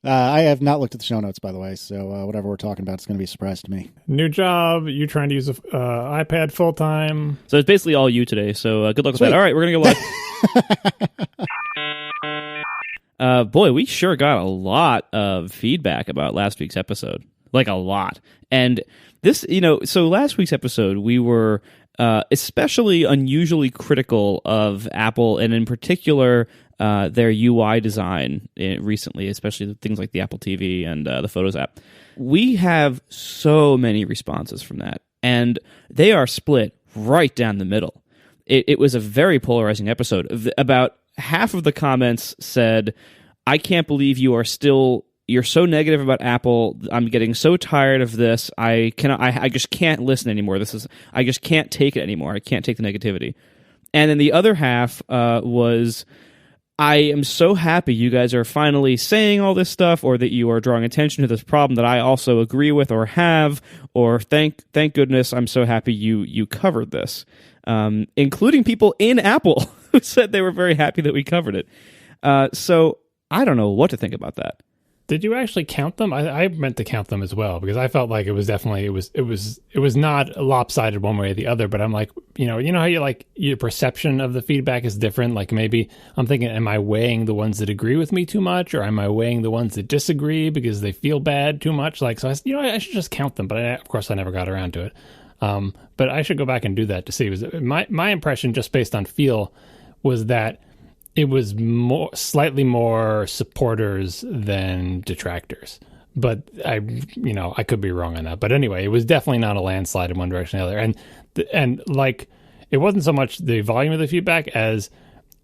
I have not looked at the show notes, by the way, so whatever we're talking about is going to be a surprise to me. New job, you trying to use a iPad full time. So it's basically all you today, so good luck with that. All right, we're going to go live. Boy, we sure got a lot of feedback about last week's episode. Like a lot. And this, so last week's episode, we were especially unusually critical of Apple, and in particular, their UI design recently, especially things like the Apple TV and the Photos app. We have so many responses from that, and they are split right down the middle. It was a very polarizing episode. About half of the comments said, I can't believe you're so negative about Apple. I'm getting so tired of this. I just can't listen anymore. I just can't take it anymore. I can't take the negativity. And then the other half was, I am so happy you guys are finally saying all this stuff, or that you are drawing attention to this problem that I also agree with or have, or thank goodness I'm so happy you covered this, including people in Apple who said they were very happy that we covered it. So I don't know what to think about that. Did you actually count them? I meant to count them as well, because I felt like it was definitely it was not lopsided one way or the other. But I'm like, how you like your perception of the feedback is different. Like maybe I'm thinking, am I weighing the ones that agree with me too much, or am I weighing the ones that disagree because they feel bad too much? Like, so I should just count them. But of course I never got around to it. But I should go back and do that to see. My impression, just based on feel, was that it was slightly more supporters than detractors. But I could be wrong on that. But anyway, it was definitely not a landslide in one direction or the other. And like, it wasn't so much the volume of the feedback as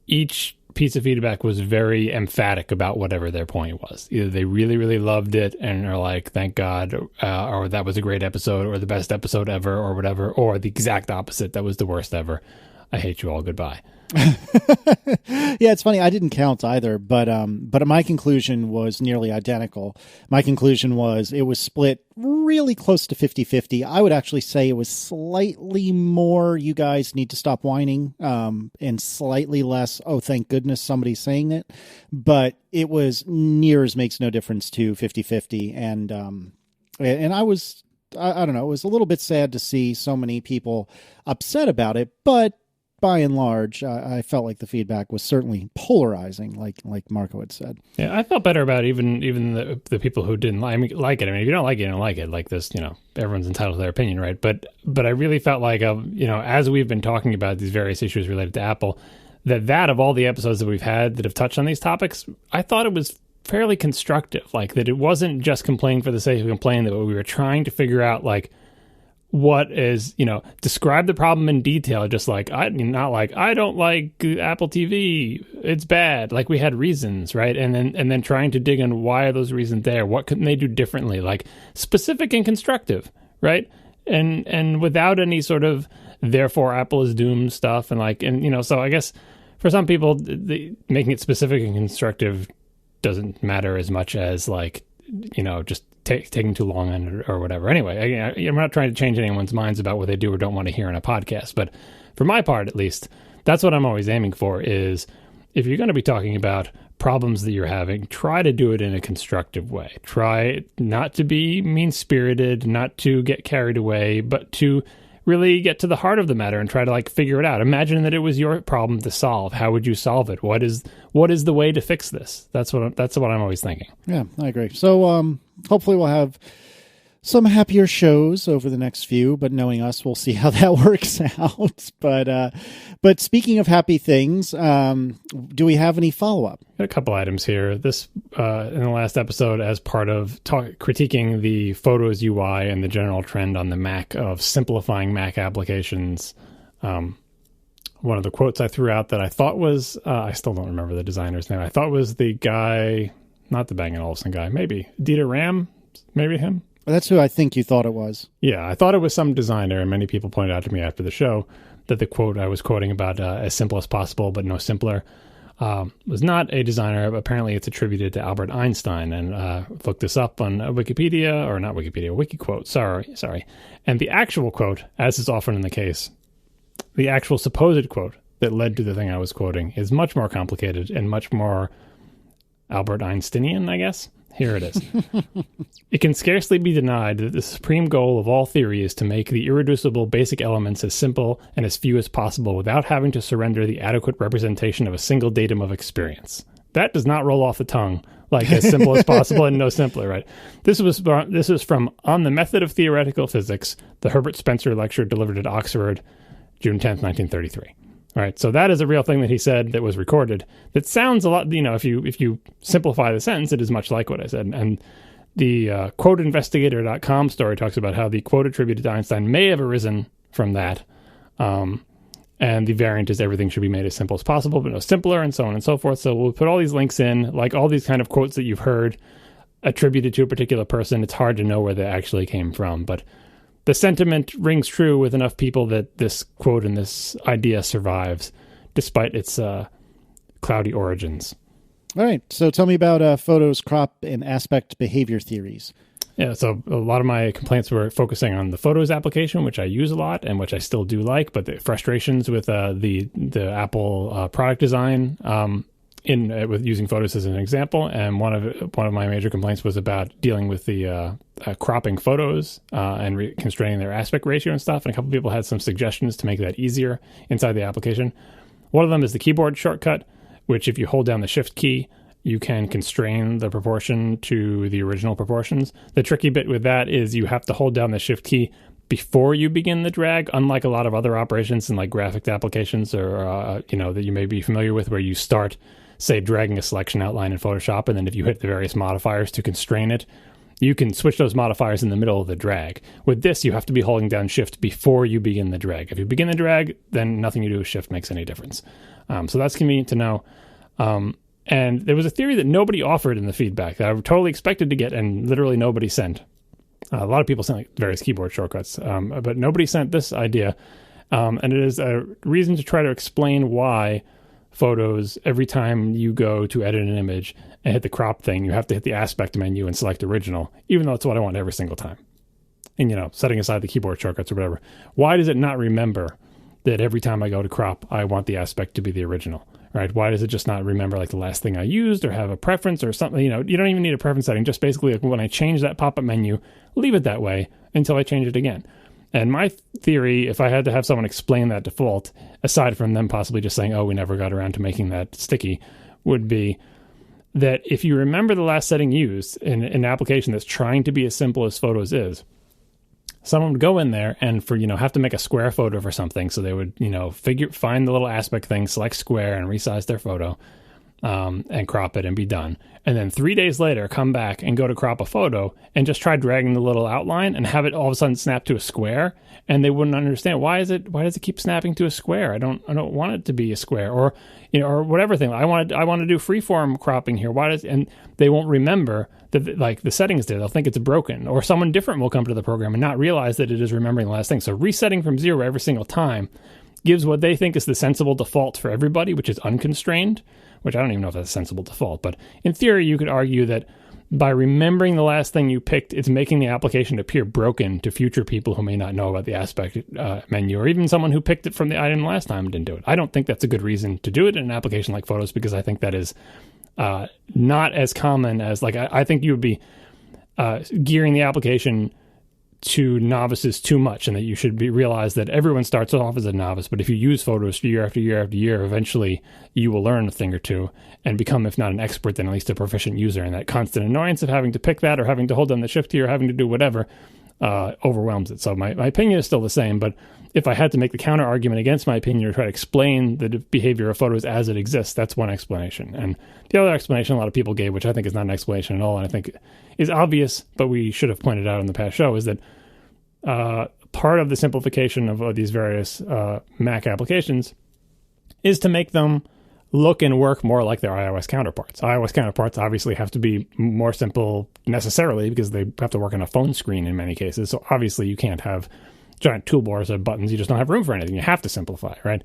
each piece of feedback was very emphatic about whatever their point was. Either they really, really loved it and are like, thank God, or that was a great episode, or the best episode ever, or whatever, or the exact opposite, that was the worst ever. I hate you all, goodbye. Yeah, it's funny. I didn't count either, but my conclusion was nearly identical. My conclusion was it was split really close to 50-50. I would actually say it was slightly more, you guys need to stop whining, and slightly less, oh, thank goodness somebody's saying it. But it was near as makes no difference to 50-50. And I was, I don't know, it was a little bit sad to see so many people upset about it, but by and large, I felt like the feedback was certainly polarizing, like Marco had said. Yeah, I felt better about even the people who didn't like it. I mean, if you don't like it, you don't like it. Like this, everyone's entitled to their opinion, right? But I really felt like, as we've been talking about these various issues related to Apple, that of all the episodes that we've had that have touched on these topics, I thought it was fairly constructive. Like, that it wasn't just complaining for the sake of complaining, that we were trying to figure out, like, what is, describe the problem in detail, just like, not like, I don't like Apple TV, it's bad. Like, we had reasons, right? And then trying to dig in, why are those reasons there? What couldn't they do differently? Like, specific and constructive, right? And without any sort of, therefore Apple is doomed stuff. And so I guess for some people, making it specific and constructive doesn't matter as much as, like, just taking too long on it or whatever. Anyway, I'm not trying to change anyone's minds about what they do or don't want to hear in a podcast, but for my part, at least, that's what I'm always aiming for, is if you're going to be talking about problems that you're having, try to do it in a constructive way. Try not to be mean-spirited, not to get carried away, but to really get to the heart of the matter and try to, like, figure it out. Imagine that it was your problem to solve. How would you solve it? What is the way to fix this? That's what I'm always thinking. Yeah, I agree. So hopefully we'll have some happier shows over the next few, but knowing us, we'll see how that works out. But speaking of happy things, do we have any follow-up? A couple items here. This in the last episode, as part of critiquing the Photos UI and the general trend on the Mac of simplifying Mac applications, one of the quotes I threw out that I thought was, I still don't remember the designer's name, I thought was the guy, not the Bang & Olufsen guy, maybe Dieter Ram, maybe him? That's who I think you thought it was. Yeah, I thought it was some designer, and many people pointed out to me after the show that the quote I was quoting about as simple as possible, but no simpler, was not a designer. Apparently, it's attributed to Albert Einstein, and looked this up on Wikipedia, or not Wikipedia, WikiQuote, sorry. And the actual quote, as is often in the case, the actual supposed quote that led to the thing I was quoting is much more complicated and much more Albert Einsteinian, I guess. Here it is. It can scarcely be denied that the supreme goal of all theory is to make the irreducible basic elements as simple and as few as possible without having to surrender the adequate representation of a single datum of experience. That does not roll off the tongue like as simple as possible and no simpler, right? This is from On the Method of Theoretical Physics, the Herbert Spencer lecture delivered at Oxford, June 10th, 1933. All right, so that is a real thing that he said that was recorded. That sounds a lot, if you simplify the sentence, it is much like what I said. And the quoteinvestigator.com story talks about how the quote attributed to Einstein may have arisen from that. And the variant is everything should be made as simple as possible, but no simpler, and so on and so forth. So we'll put all these links in, like all these kind of quotes that you've heard attributed to a particular person. It's hard to know where they actually came from, but the sentiment rings true with enough people that this quote and this idea survives, despite its cloudy origins. All right. So tell me about photos, crop, and aspect behavior theories. Yeah, so a lot of my complaints were focusing on the Photos application, which I use a lot and which I still do like, but the frustrations with the Apple product design with using Photos as an example. And one of my major complaints was about dealing with the cropping photos and constraining their aspect ratio and stuff. And a couple people had some suggestions to make that easier inside the application. One of them is the keyboard shortcut, which if you hold down the Shift key, you can constrain the proportion to the original proportions. The tricky bit with that is you have to hold down the Shift key before you begin the drag, unlike a lot of other operations in like graphics applications or that you may be familiar with, where you start, say, dragging a selection outline in Photoshop, and then if you hit the various modifiers to constrain it, you can switch those modifiers in the middle of the drag. With this, you have to be holding down Shift before you begin the drag. If you begin the drag, then nothing you do with Shift makes any difference. So that's convenient to know. And there was a theory that nobody offered in the feedback that I totally expected to get, and literally nobody sent. A lot of people sent like various keyboard shortcuts, but nobody sent this idea. And it is a reason to try to explain why Photos, every time you go to edit an image and hit the crop thing, you have to hit the aspect menu and select original, even though it's what I want every single time. And, setting aside the keyboard shortcuts or whatever, why does it not remember that every time I go to crop, I want the aspect to be the original? Right? Why does it just not remember like the last thing I used or have a preference or something? You don't even need a preference setting. Just basically like when I change that pop-up menu, leave it that way until I change it again. And my theory, if I had to have someone explain that default, aside from them possibly just saying, oh, we never got around to making that sticky, would be that if you remember the last setting used in an application that's trying to be as simple as Photos is, someone would go in there and have to make a square photo for something. So they would, find the little aspect thing, select square and resize their photo and crop it and be done. And then 3 days later, come back and go to crop a photo and just try dragging the little outline and have it all of a sudden snap to a square. And they wouldn't understand why does it keep snapping to a square? I don't want it to be a square or whatever thing. I want to do freeform cropping here. And they won't remember that like the settings there. They'll think it's broken, or someone different will come to the program and not realize that it is remembering the last thing. So resetting from 0 every single time gives what they think is the sensible default for everybody, which is unconstrained, which I don't even know if that's a sensible default. But in theory, you could argue that by remembering the last thing you picked, it's making the application appear broken to future people who may not know about the aspect menu, or even someone who picked it from the item last time and didn't do it. I don't think that's a good reason to do it in an application like Photos, because I think that is not as common as, like, I think you would be gearing the application to novices too much, and that you should realize that everyone starts off as a novice, but if you use Photos year after year after year, eventually you will learn a thing or two and become, if not an expert, then at least a proficient user. And that constant annoyance of having to pick that or having to hold down the Shift key or having to do whatever overwhelms it. So my opinion is still the same, but if I had to make the counter argument against my opinion or try to explain the behavior of Photos as it exists, that's one explanation. And the other explanation a lot of people gave, which I think is not an explanation at all, and I think is obvious, but we should have pointed out in the past show, is that part of the simplification of these various Mac applications is to make them look and work more like their iOS counterparts. iOS counterparts obviously have to be more simple necessarily because they have to work on a phone screen in many cases. So obviously you can't have giant toolbars of buttons. You just don't have room for anything. You have to simplify, right?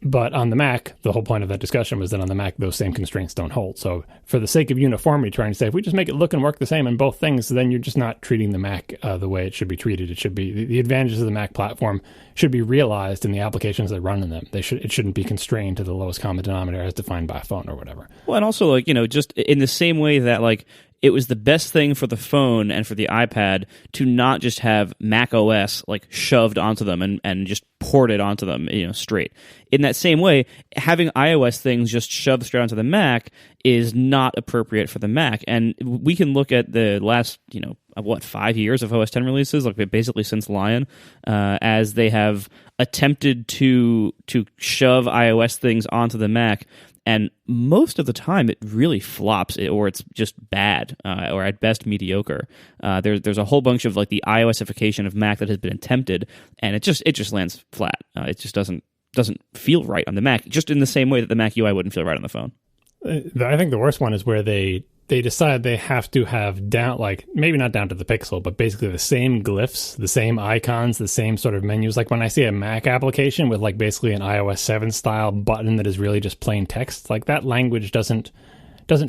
But on the Mac, the whole point of that discussion was that on the Mac, those same constraints don't hold. So for the sake of uniformity, trying to say, if we just make it look and work the same in both things, then you're just not treating the Mac the way it should be treated. It should be the advantages of the Mac platform should be realized in the applications that run in them. It shouldn't be constrained to the lowest common denominator as defined by a phone or whatever. Well, and also, like, just in the same way that, like, it was the best thing for the phone and for the iPad to not just have Mac OS like shoved onto them and just ported onto them, straight. In that same way, having iOS things just shoved straight onto the Mac is not appropriate for the Mac. And we can look at the last, 5 years of OS X releases, like basically since Lion, as they have attempted to shove iOS things onto the Mac. And most of the time, it really flops, or it's just bad, or at best mediocre. There's a whole bunch of like the iOSification of Mac that has been attempted, and it just lands flat. It just doesn't feel right on the Mac, just in the same way that the Mac UI wouldn't feel right on the phone. I think the worst one is where they decide they have to have down, like maybe not down to the pixel, but basically the same glyphs, the same icons, the same sort of menus. Like when I see a Mac application with like basically an iOS 7 style button that is really just plain text, like that language doesn't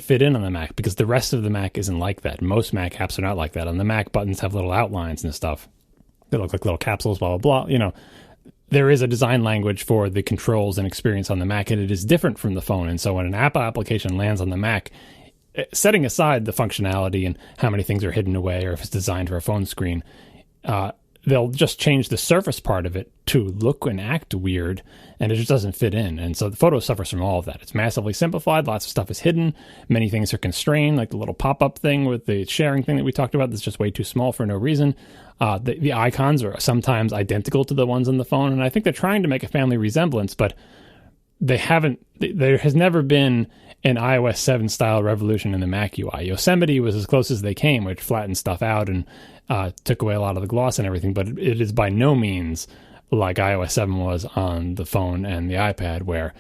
fit in on the Mac because the rest of the Mac isn't like that. Most Mac apps are not like that. On the Mac, buttons have little outlines and stuff. They look like little capsules, blah, blah, blah. There is a design language for the controls and experience on the Mac, and it is different from the phone. And so when an Apple application lands on the Mac, setting aside the functionality and how many things are hidden away or if it's designed for a phone screen, they'll just change the surface part of it to look and act weird, and it just doesn't fit in. And so the Photos suffers from all of that. It's massively simplified. Lots of stuff is hidden. Many things are constrained, like the little pop-up thing with the sharing thing that we talked about that's just way too small for no reason. The icons are sometimes identical to the ones on the phone, and I think they're trying to make a family resemblance, but they haven't. There has never been an iOS 7 style revolution in the Mac UI. Yosemite was as close as they came, which flattened stuff out and took away a lot of the gloss and everything, but it is by no means like iOS 7 was on the phone and the iPad, where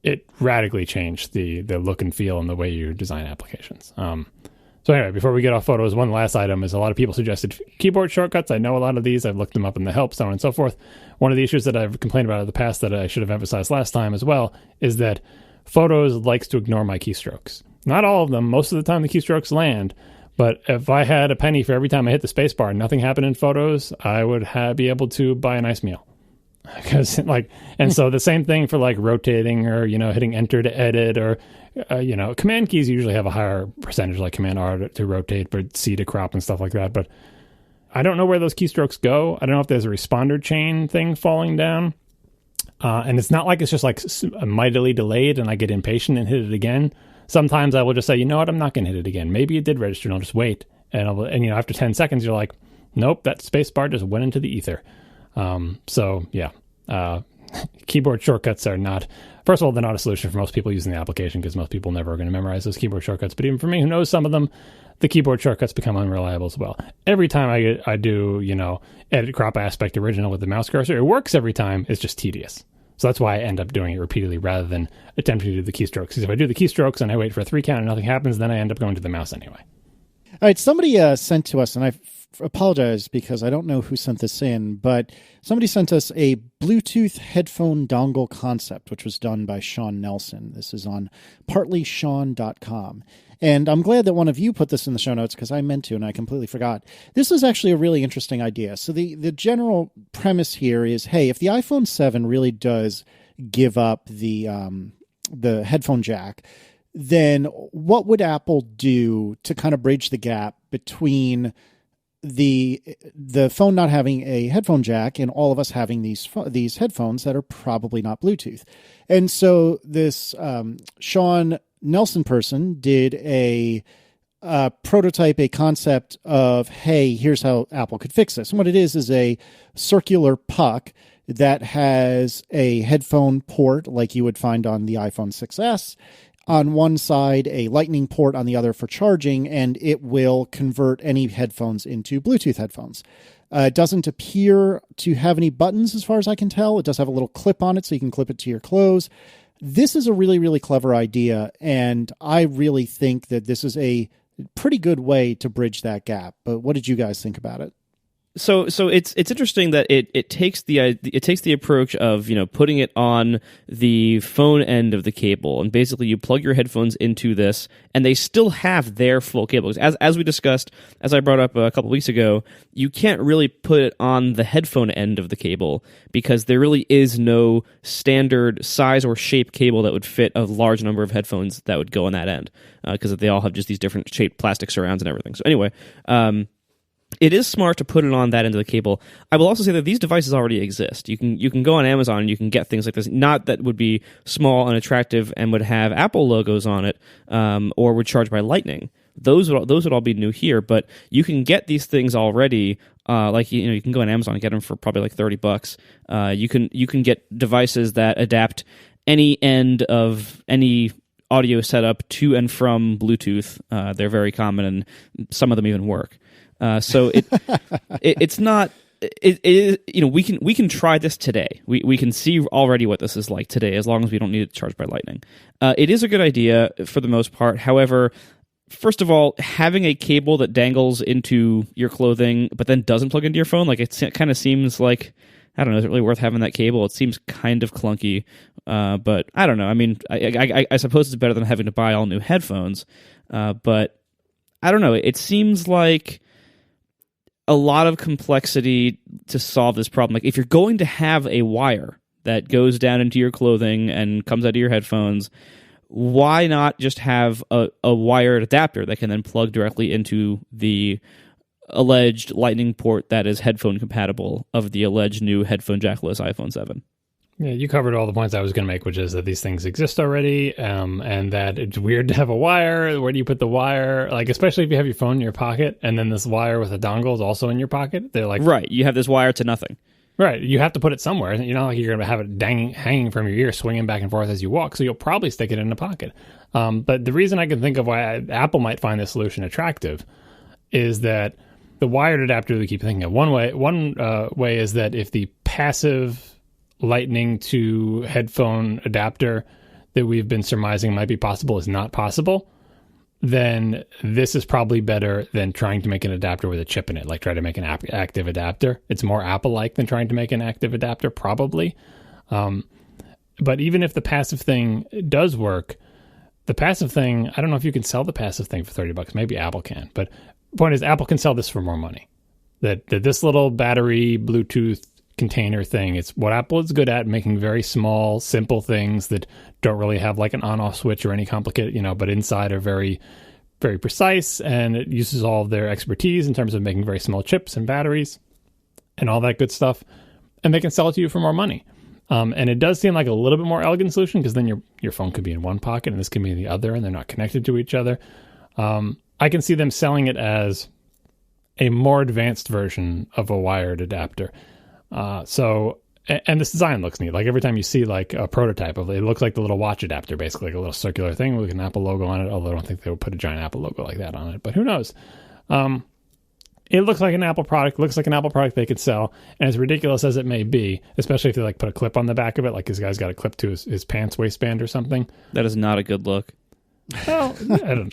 it radically changed the look and feel and the way you design applications. So anyway, before we get off Photos, one last item is a lot of people suggested keyboard shortcuts. I know a lot of these. I've looked them up in the help, so on and so forth. One of the issues that I've complained about in the past that I should have emphasized last time as well is that Photos likes to ignore my keystrokes. Not all of them. Most of the time the keystrokes land. But if I had a penny for every time I hit the space bar and nothing happened in Photos, I would be able to buy a nice meal. And so the same thing for like rotating or, hitting enter to edit or, command keys usually have a higher percentage, like command R to rotate, but C to crop and stuff like that. But I don't know where those keystrokes go. I don't know if there's a responder chain thing falling down. And it's not like it's just like mightily delayed and I get impatient and hit it again. Sometimes I will just say, you know what, I'm not going to hit it again. Maybe it did register and I'll just wait. And after 10 seconds, you're like, nope, that space bar just went into the ether. Keyboard shortcuts are not, first of all, they're not a solution for most people using the application because most people never are going to memorize those keyboard shortcuts. But even for me who knows some of them, the keyboard shortcuts become unreliable as well. Every time I do, edit, crop, aspect, original with the mouse cursor, it works every time. It's just tedious. So that's why I end up doing it repeatedly rather than attempting to do the keystrokes. Because if I do the keystrokes and I wait for a 3 count and nothing happens, then I end up going to the mouse anyway. All right, somebody sent to us, and I apologize because I don't know who sent this in, but somebody sent us a Bluetooth headphone dongle concept, which was done by Sean Nelson. This is on partlysean.com. And I'm glad that one of you put this in the show notes because I meant to and I completely forgot. This is actually a really interesting idea. So the general premise here is, hey, if the iPhone 7 really does give up the headphone jack, then what would Apple do to kind of bridge the gap between the phone not having a headphone jack and all of us having these headphones that are probably not Bluetooth? And so this Sean Nelson person did a prototype, a concept of, hey, here's how Apple could fix this. And what it is a circular puck that has a headphone port like you would find on the iPhone 6S. On one side, a lightning port on the other for charging, and it will convert any headphones into Bluetooth headphones. It doesn't appear to have any buttons as far as I can tell. It does have a little clip on it so you can clip it to your clothes. This is a really, really clever idea, and I really think that this is a pretty good way to bridge that gap. But what did you guys think about it? So it's interesting that it takes the approach of putting it on the phone end of the cable, and basically you plug your headphones into this, and they still have their full cable. As we discussed, as I brought up a couple weeks ago, you can't really put it on the headphone end of the cable because there really is no standard size or shape cable that would fit a large number of headphones that would go on that end because they all have just these different shaped plastic surrounds and everything. So anyway. It is smart to put it on that end of the cable. I will also say that these devices already exist. You can go on Amazon and you can get things like this. Not that would be small and attractive and would have Apple logos on it, or would charge by Lightning. Those would all be new here. But you can get these things already. You can go on Amazon and get them for probably like $30. You can get devices that adapt any end of any audio setup to and from Bluetooth. They're very common, and some of them even work. So it's not. We can try this today. We can see already what this is like today, as long as we don't need it charged by Lightning. It is a good idea for the most part. However, first of all, having a cable that dangles into your clothing but then doesn't plug into your phone, like it kind of seems like, I don't know, is it really worth having that cable? It seems kind of clunky, but I don't know. I mean, I suppose it's better than having to buy all new headphones, but I don't know. It seems like a lot of complexity to solve this problem. Like if you're going to have a wire that goes down into your clothing and comes out of your headphones, why not just have a wired adapter that can then plug directly into the alleged Lightning port that is headphone compatible of the alleged new headphone jackless iPhone 7? Yeah, you covered all the points I was going to make, which is that these things exist already, and that it's weird to have a wire. Where do you put the wire? Like, especially if you have your phone in your pocket, and then this wire with a dongle is also in your pocket. They're like, right, you have this wire to nothing. Right, you have to put it somewhere. You're not like you're going to have it hanging from your ear, swinging back and forth as you walk. So you'll probably stick it in a pocket. But the reason I can think of why Apple might find this solution attractive is that the wired adapter we keep thinking of. One way is that if the passive Lightning to headphone adapter that we've been surmising might be possible is not possible, then this is probably better than trying to make an adapter with a chip in it, like try to make an active adapter. It's more Apple-like than trying to make an active adapter, probably. But even if the passive thing does work, the passive thing, I don't know if you can sell the passive thing for $30. Maybe Apple can. But the point is, Apple can sell this for more money. That this little battery Bluetooth container thing, it's what Apple is good at, making very small, simple things that don't really have like an on-off switch or any complicated, but inside are very, very precise, and it uses all of their expertise in terms of making very small chips and batteries and all that good stuff, and they can sell it to you for more money. And it does seem like a little bit more elegant solution, because then your phone could be in one pocket and this can be in the other, and they're not connected to each other. I can see them selling it as a more advanced version of a wired adapter. And this design looks neat. Like every time you see like a prototype of it, it looks like the little watch adapter, basically like a little circular thing with an Apple logo on it. Although I don't think they would put a giant Apple logo like that on it, but who knows? It looks like an Apple product, looks like an Apple product they could sell. And as ridiculous as it may be, especially if they like put a clip on the back of it, like this guy's got a clip to his pants waistband or something. That is not a good look. Well,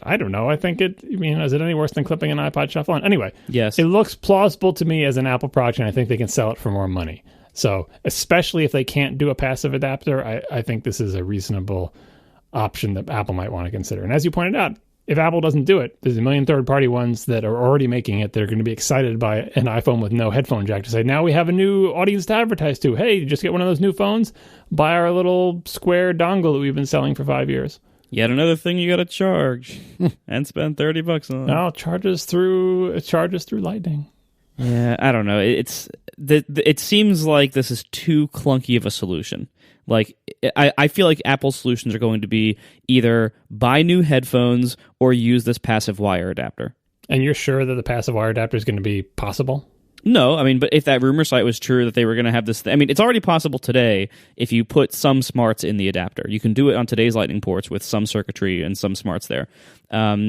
I don't know. I think is it any worse than clipping an iPod Shuffle on? Anyway, yes. It looks plausible to me as an Apple product, and I think they can sell it for more money. So, especially if they can't do a passive adapter, I think this is a reasonable option that Apple might want to consider. And as you pointed out, if Apple doesn't do it, there's a million third-party ones that are already making it. They're going to be excited by an iPhone with no headphone jack to say, now we have a new audience to advertise to. Hey, just get one of those new phones, buy our little square dongle that we've been selling for 5 years. Yet another thing you got to charge and spend $30 on. No, it charges through Lightning. Yeah, I don't know. It seems like this is too clunky of a solution. Like I feel like Apple's solutions are going to be either buy new headphones or use this passive wire adapter. And you're sure that the passive wire adapter is going to be possible? No, I mean, but if that rumor site was true that they were going to have this, I mean, it's already possible today if you put some smarts in the adapter. You can do it on today's Lightning ports with some circuitry and some smarts there.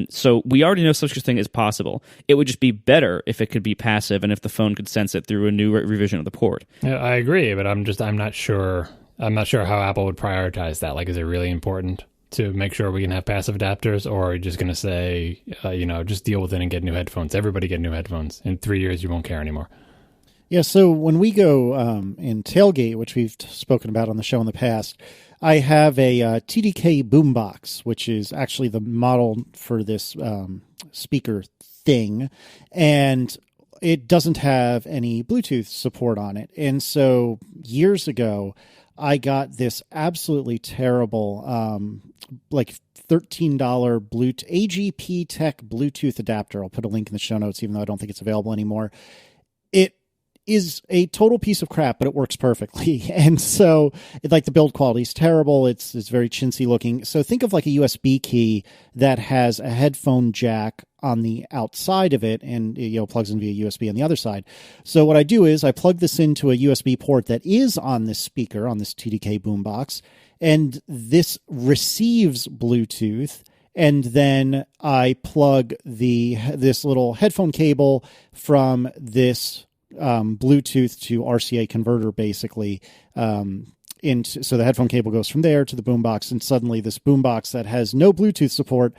So we already know such a thing is possible. It would just be better if it could be passive and if the phone could sense it through a new revision of the port. Yeah, I agree, but I'm not sure. I'm not sure how Apple would prioritize that. Like, is it really important to make sure we can have passive adapters, or are you just going to say, just deal with it and get new headphones? Everybody get new headphones. In 3 years, you won't care anymore. Yeah, so when we go in Tailgate, which we've spoken about on the show in the past, I have a TDK boombox, which is actually the model for this speaker thing, and it doesn't have any Bluetooth support on it. And so years ago, I got this absolutely terrible, like $13 AGP Tech Bluetooth adapter. I'll put a link in the show notes, even though I don't think it's available anymore. It is a total piece of crap, but it works perfectly. And so like the build quality is terrible. It's very chintzy looking. So think of like a USB key that has a headphone jack on the outside of it and plugs in via USB on the other side. So what I do is I plug this into a USB port that is on this speaker, on this TDK boombox, and this receives Bluetooth. And then I plug this little headphone cable from this Bluetooth to RCA converter, basically. So the headphone cable goes from there to the boombox, and suddenly this boombox that has no Bluetooth support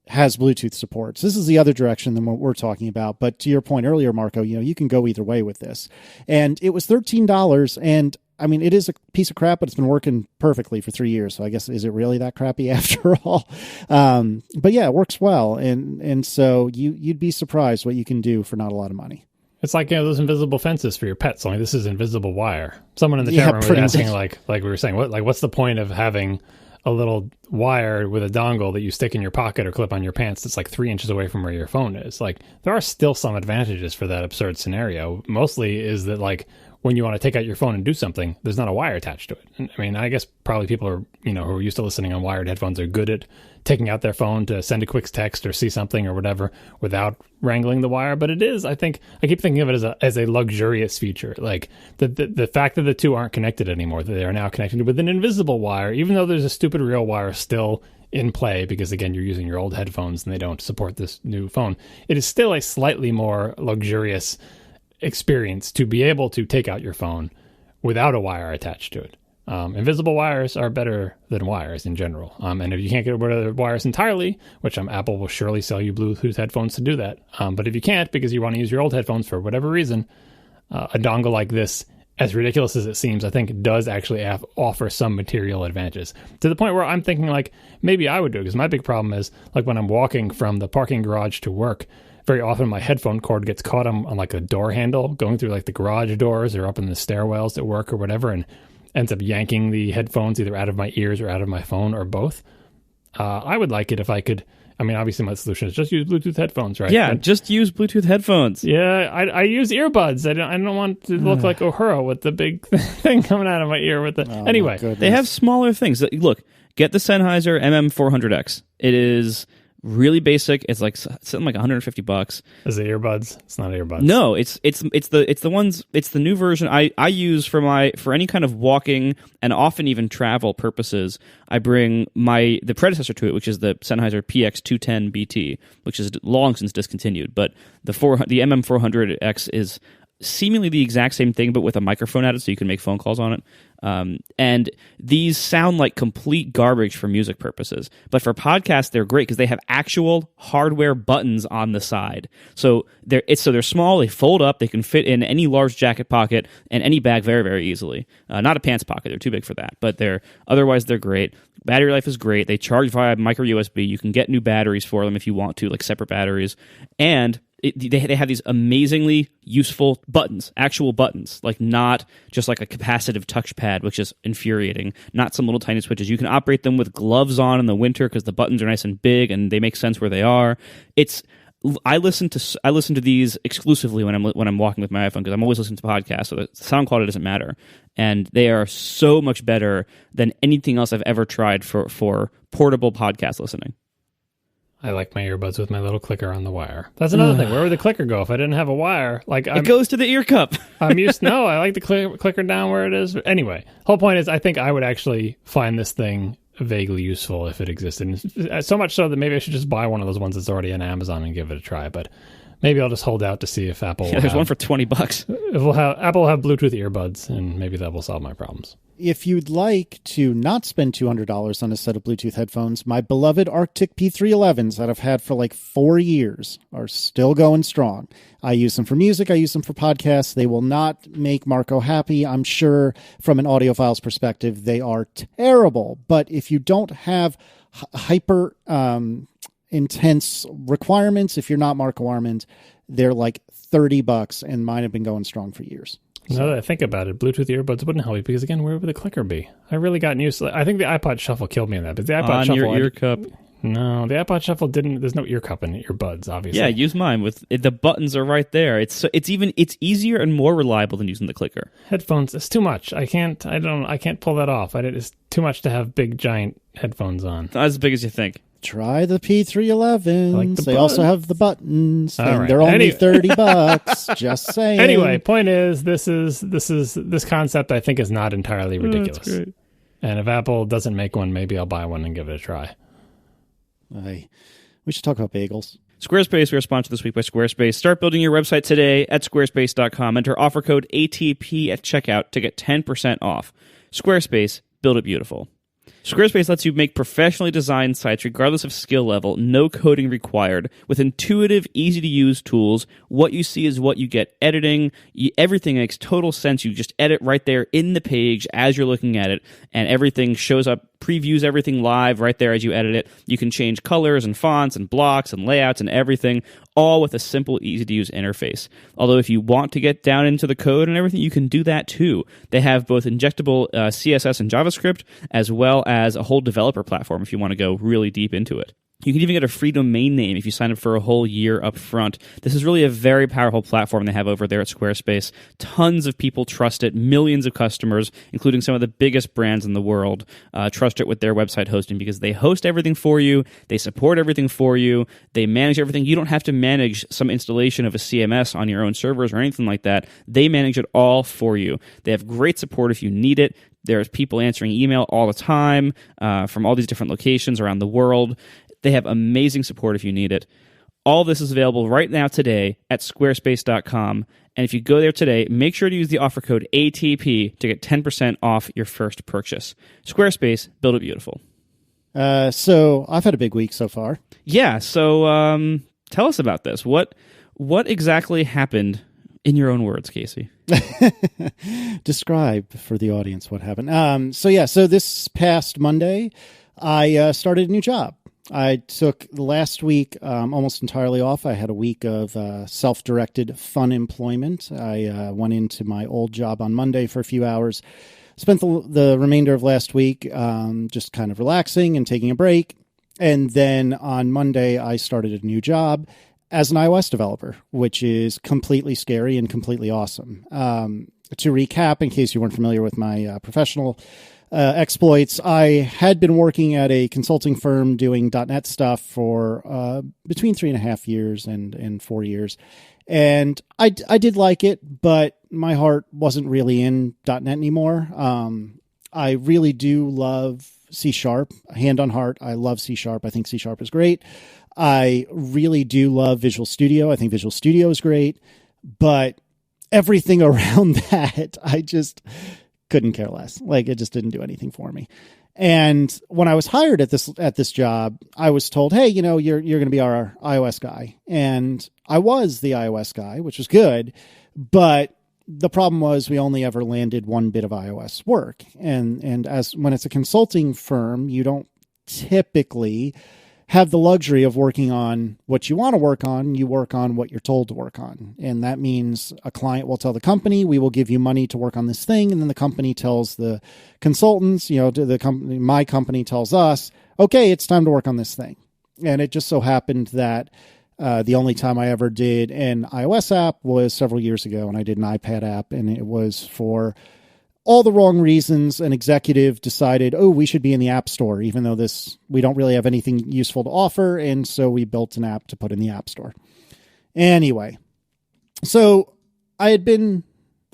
has Bluetooth support. So this is the other direction than what we're talking about. But to your point earlier, Marco, you can go either way with this. And it was $13, and I mean, it is a piece of crap, but it's been working perfectly for 3 years. So I guess, is it really that crappy after all? But yeah, it works well. And so you'd be surprised what you can do for not a lot of money. It's like, those invisible fences for your pets, only this is invisible wire. Someone in the chat room was asking, like we were saying, what's the point of having a little wire with a dongle that you stick in your pocket or clip on your pants that's like 3 inches away from where your phone is? Like, there are still some advantages for that absurd scenario. Mostly is that, like, when you want to take out your phone and do something, there's not a wire attached to it. And, I mean, I guess probably people are, who are used to listening on wired headphones are good at taking out their phone to send a quick text or see something or whatever without wrangling the wire. But it is, I keep thinking of it as a luxurious feature. Like the fact that the two aren't connected anymore, that they are now connected with an invisible wire, even though there's a stupid real wire still in play, because again, you're using your old headphones and they don't support this new phone. It is still a slightly more luxurious experience to be able to take out your phone without a wire attached to it. Invisible wires are better than wires in general. And if you can't get rid of the wires entirely, which Apple will surely sell you Bluetooth headphones to do that. But if you can't, because you want to use your old headphones for whatever reason, a dongle like this, as ridiculous as it seems, I think it does actually offer some material advantages, to the point where I'm thinking, like, maybe I would do it. Because my big problem is, like, when I'm walking from the parking garage to work, very often my headphone cord gets caught on like a door handle going through like the garage doors or up in the stairwells at work or whatever, and ends up yanking the headphones either out of my ears or out of my phone or both. I would like it if I could. I mean, obviously my solution is just use Bluetooth headphones, right? Yeah, just use Bluetooth headphones. Yeah, I use earbuds. I don't want to look like Uhura with the big thing coming out of my ear with the... Anyway. They have smaller things. Look, get the Sennheiser MM400X. It is really basic. It's like something like $150. Is it earbuds? It's not earbuds. No, it's the ones. It's the new version I use for any kind of walking and often even travel purposes. I bring the predecessor to it, which is the Sennheiser PX210 BT, which is long since discontinued. But the MM400X is seemingly the exact same thing, but with a microphone added, so you can make phone calls on it. And these sound like complete garbage for music purposes, but for podcasts they're great because they have actual hardware buttons on the side. So they're small, they fold up, they can fit in any large jacket pocket and any bag very, very easily. Not a pants pocket; they're too big for that. But otherwise they're great. Battery life is great. They charge via micro USB. You can get new batteries for them if you want to, like separate batteries, and they have these amazingly useful buttons, actual buttons, like not just like a capacitive touchpad, which is infuriating, not some little tiny switches. You can operate them with gloves on in the winter because the buttons are nice and big and they make sense where they are. I listen to these exclusively when I'm walking with my iPhone because I'm always listening to podcasts, so the sound quality doesn't matter. And they are so much better than anything else I've ever tried for portable podcast listening. I like my earbuds with my little clicker on the wire. That's another thing. Where would the clicker go if I didn't have a wire? It goes to the ear cup. I like the clicker down where it is. Anyway, whole point is I think I would actually find this thing vaguely useful if it existed. So much so that maybe I should just buy one of those ones that's already on Amazon and give it a try. But Maybe I'll just hold out to see if Apple. Yeah, there's one for $20. If Apple will have Bluetooth earbuds, and maybe that will solve my problems. If you'd like to not spend $200 on a set of Bluetooth headphones, my beloved Arctic P311s that I've had for like 4 years are still going strong. I use them for music. I use them for podcasts. They will not make Marco happy. I'm sure from an audiophile's perspective, they are terrible. But if you don't have hyper intense requirements, if you're not Marco Arment, they're like $30, and mine have been going strong for years. Now that I think about it, Bluetooth earbuds wouldn't help me because, again, where would the clicker be? I really gotten used to it. I think the iPod Shuffle killed me in that. But the iPod Shuffle, your ear cup. No, the iPod Shuffle didn't. There's no ear cup in earbuds, obviously. Yeah, use mine with the buttons are right there. It's easier and more reliable than using the clicker. Headphones, it's too much. I can't pull that off. It's too much to have big giant headphones on. Not as big as you think. Try the P311s. Like they also have the buttons, and right. they're only $30. Just saying. Anyway, point is, this concept I think is not entirely ridiculous. That's great. And if Apple doesn't make one, maybe I'll buy one and give it a try. We should talk about bagels. Squarespace, we are sponsored this week by Squarespace. Start building your website today at squarespace.com. Enter offer code ATP at checkout to get 10% off. Squarespace, build it beautiful. Squarespace lets you make professionally designed sites regardless of skill level, no coding required, with intuitive, easy-to-use tools. What you see is what you get. Editing, everything makes total sense. You just edit right there in the page as you're looking at it, and everything shows up, previews everything live right there as you edit it. You can change colors and fonts and blocks and layouts and everything, all with a simple, easy-to-use interface. Although if you want to get down into the code and everything, you can do that too. They have both injectable CSS and JavaScript, as well as a whole developer platform if you want to go really deep into it. You can even get a free domain name if you sign up for a whole year up front. This is really a very powerful platform they have over there at Squarespace. Tons of people trust it. Millions of customers, including some of the biggest brands in the world, trust it with their website hosting because they host everything for you. They support everything for you. They manage everything. You don't have to manage some installation of a CMS on your own servers or anything like that. They manage it all for you. They have great support if you need it. There's people answering email all the time from all these different locations around the world. They have amazing support if you need it. All this is available right now today at squarespace.com. And if you go there today, make sure to use the offer code ATP to get 10% off your first purchase. Squarespace, build it beautiful. So I've had a big week so far. Yeah, so tell us about this. What exactly happened in your own words, Casey? Describe for the audience what happened. So this past Monday, I started a new job. I took last week almost entirely off. I had a week of self-directed fun employment. I went into my old job on Monday for a few hours, spent the remainder of last week just kind of relaxing and taking a break. And then on Monday, I started a new job as an iOS developer, which is completely scary and completely awesome. To recap, in case you weren't familiar with my professional exploits, I had been working at a consulting firm doing .NET stuff for between 3.5 years and 4 years. And I did like it, but my heart wasn't really in .NET anymore. I really do love C#. Hand on heart, I love C#. I think C# is great. I really do love Visual Studio. I think Visual Studio is great. But everything around that, I just couldn't care less. Like, it just didn't do anything for me. And when I was hired at this job, I was told, hey, you're going to be our iOS guy. And I was the iOS guy, which was good. But the problem was we only ever landed one bit of iOS work. And as when it's a consulting firm, you don't typically have the luxury of working on what you want to work on. You work on what you're told to work on. And that means a client will tell the company, we will give you money to work on this thing. And then the company tells the consultants, my company tells us, okay, it's time to work on this thing. And it just so happened that the only time I ever did an iOS app was several years ago, and I did an iPad app, and it was for all the wrong reasons. An executive decided, we should be in the App Store, even though we don't really have anything useful to offer. And so we built an app to put in the App Store. Anyway, so I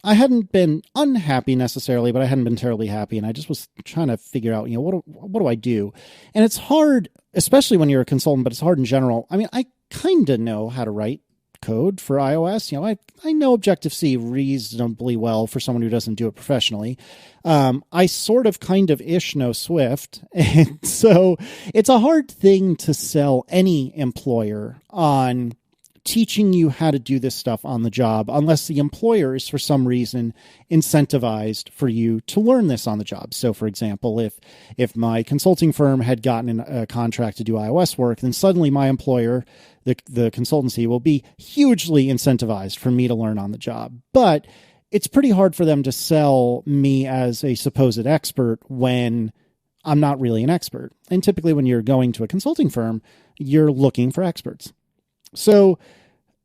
hadn't been unhappy necessarily, but I hadn't been terribly happy. And I just was trying to figure out, what do I do? And it's hard, especially when you're a consultant, but it's hard in general. I mean, I kind of know how to write code for iOS. I know Objective-C reasonably well for someone who doesn't do it professionally. I sort of kind of know Swift. And so it's a hard thing to sell any employer on teaching you how to do this stuff on the job, unless the employer is for some reason incentivized for you to learn this on the job. So for example, if my consulting firm had gotten a contract to do iOS work, then suddenly my employer, the consultancy, will be hugely incentivized for me to learn on the job. But it's pretty hard for them to sell me as a supposed expert when I'm not really an expert. And typically when you're going to a consulting firm, you're looking for experts. So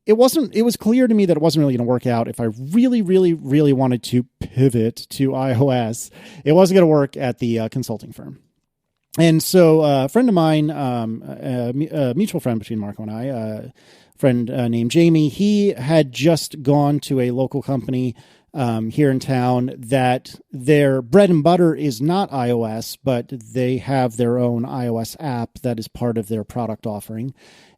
it was clear to me that it wasn't really going to work out. If I really, really, really wanted to pivot to iOS, it wasn't going to work at the consulting firm. And so a friend of mine, a mutual friend between Marco and I, a friend named Jamie, he had just gone to a local company here in town that their bread and butter is not iOS, but they have their own iOS app that is part of their product offering.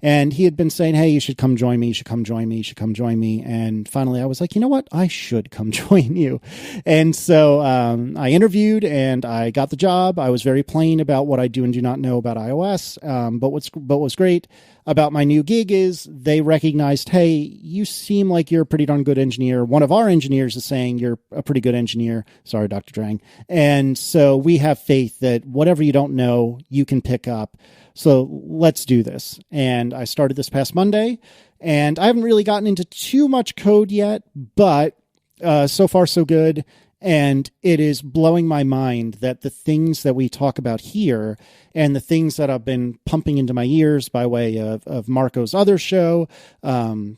And he had been saying, hey, you should come join me. You should come join me. You should come join me. And finally I was like, you know what? I should come join you. And so I interviewed and I got the job. I was very plain about what I do and do not know about iOS. But what's great about my new gig is they recognized, hey, you seem like you're a pretty darn good engineer. One of our engineers is saying you're a pretty good engineer. Sorry, Dr. Drang. And so we have faith that whatever you don't know, you can pick up. So let's do this. And I started this past Monday, and I haven't really gotten into too much code yet, but so far so good. And it is blowing my mind that the things that we talk about here and the things that I've been pumping into my ears by way of Marco's other show, and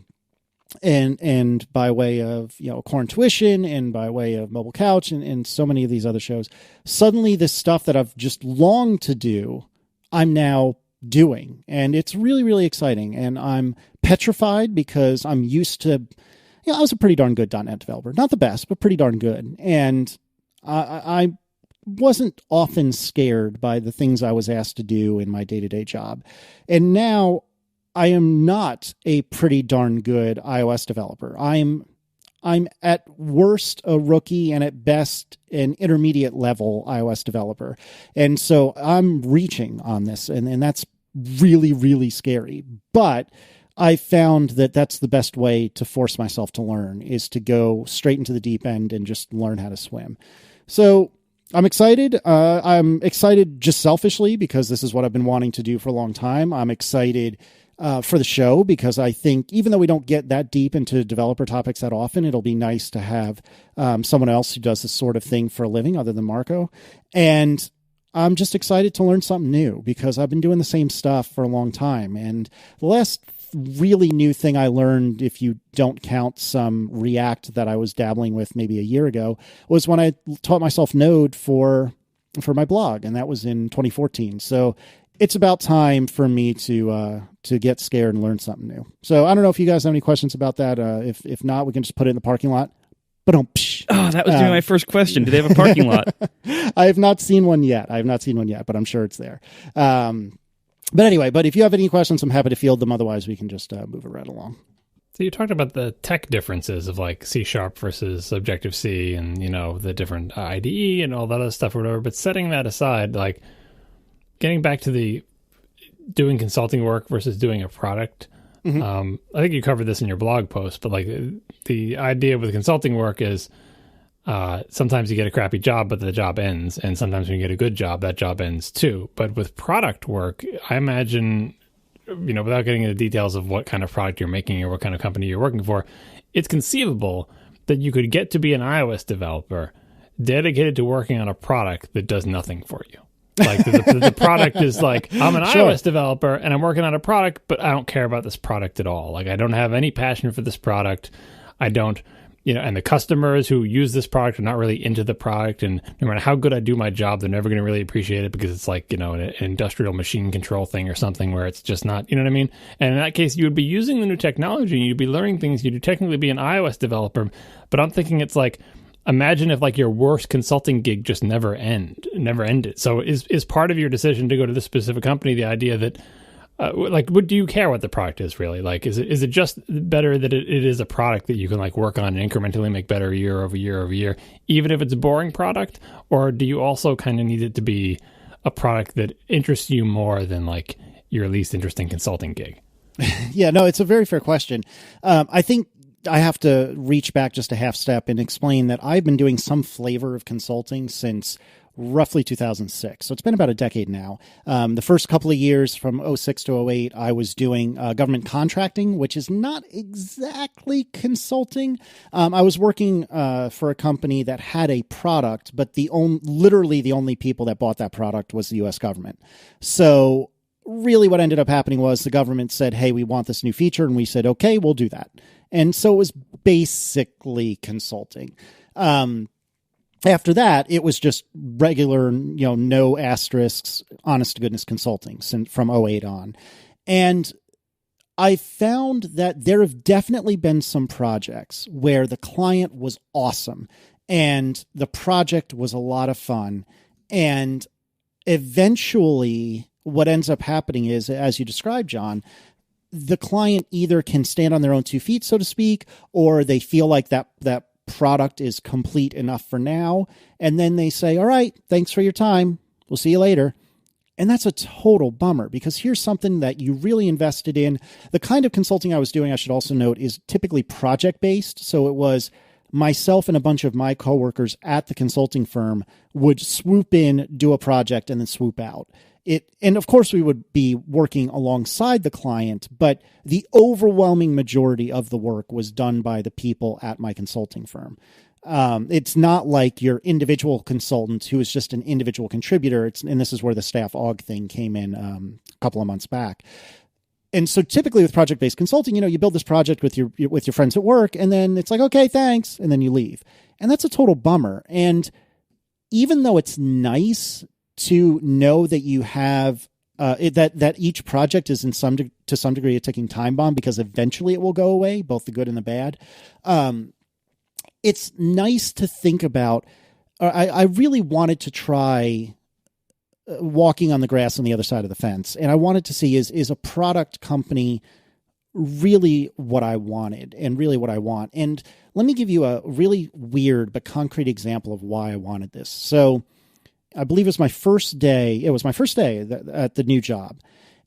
by way of, Core Tuition, and by way of Mobile Couch, and so many of these other shows, suddenly this stuff that I've just longed to do, I'm now doing. And it's really, really exciting. And I'm petrified because I'm used to, I was a pretty darn good .NET developer. Not the best, but pretty darn good. And I wasn't often scared by the things I was asked to do in my day-to-day job. And now I am not a pretty darn good iOS developer. I'm at worst a rookie and at best an intermediate level iOS developer. And so I'm reaching on this, and that's really, really scary. But I found that that's the best way to force myself to learn, is to go straight into the deep end and just learn how to swim. So I'm excited. I'm excited just selfishly because this is what I've been wanting to do for a long time. I'm excited for the show because I think even though we don't get that deep into developer topics that often, it'll be nice to have someone else who does this sort of thing for a living other than Marco. And I'm just excited to learn something new because I've been doing the same stuff for a long time. And the last really new thing I learned, if you don't count some React that I was dabbling with maybe a year ago, was when I taught myself Node for my blog, and that was in 2014. So it's about time for me to get scared and learn something new. So I don't know if you guys have any questions about that. If not, we can just put it in the parking lot. But that was my first question. Do they have a parking lot? I have not seen one yet. But I'm sure it's there. But anyway, if you have any questions, I'm happy to field them. Otherwise, we can just move it right along. So you talked about the tech differences of like C# versus Objective-C and, the different IDE and all that other stuff or whatever. But setting that aside, like getting back to the doing consulting work versus doing a product. Mm-hmm. I think you covered this in your blog post, but like the idea with consulting work is sometimes you get a crappy job, but the job ends. And sometimes when you get a good job, that job ends too. But with product work, I imagine, without getting into details of what kind of product you're making or what kind of company you're working for, it's conceivable that you could get to be an iOS developer dedicated to working on a product that does nothing for you. Like the product is like, I'm an iOS developer and I'm working on a product, but I don't care about this product at all. Like I don't have any passion for this product. I don't, and the customers who use this product are not really into the product. And no matter how good I do my job, they're never going to really appreciate it because it's like, an industrial machine control thing or something where it's just not, you know what I mean? And in that case, you would be using the new technology and you'd be learning things. You'd technically be an iOS developer, but I'm thinking it's like, imagine if like your worst consulting gig just never ended. So is part of your decision to go to this specific company the idea that like, what do you care what the product is really? Like, is it just better that it is a product that you can like work on and incrementally make better year over year over year, even if it's a boring product? Or do you also kind of need it to be a product that interests you more than like your least interesting consulting gig? Yeah, no, it's a very fair question. I think I have to reach back just a half step and explain that I've been doing some flavor of consulting since roughly 2006. So it's been about a decade now. The first couple of years from '06 to '08, I was doing government contracting, which is not exactly consulting. I was working for a company that had a product, but literally the only people that bought that product was the U.S. government. So really what ended up happening was the government said, hey, we want this new feature. And we said, okay, we'll do that. And so it was basically consulting. After that, it was just regular, no asterisks, honest to goodness consulting from '08 on. And I found that there have definitely been some projects where the client was awesome and the project was a lot of fun. And eventually what ends up happening is, as you described, John, the client either can stand on their own 2 feet, so to speak, or they feel like that product is complete enough for now. And then they say, all right, thanks for your time. We'll see you later. And that's a total bummer, because here's something that you really invested in. The kind of consulting I was doing, I should also note, is typically project-based. So it was myself and a bunch of my coworkers at the consulting firm would swoop in, do a project, and then swoop out. And of course we would be working alongside the client, but the overwhelming majority of the work was done by the people at my consulting firm. It's not like your individual consultant who is just an individual contributor. And this is where the staff aug thing came in a couple of months back. And so typically with project-based consulting, you build this project with your friends at work, and then it's like, okay, thanks. And then you leave. And that's a total bummer. And even though it's nice to know that you have that each project is to some degree a ticking time bomb, because eventually it will go away, both the good and the bad. It's nice to think about. I really wanted to try walking on the grass on the other side of the fence, and I wanted to see is a product company really what I wanted and really what I want. And let me give you a really weird but concrete example of why I wanted this. So I believe it was my first day. It was my first day at the new job.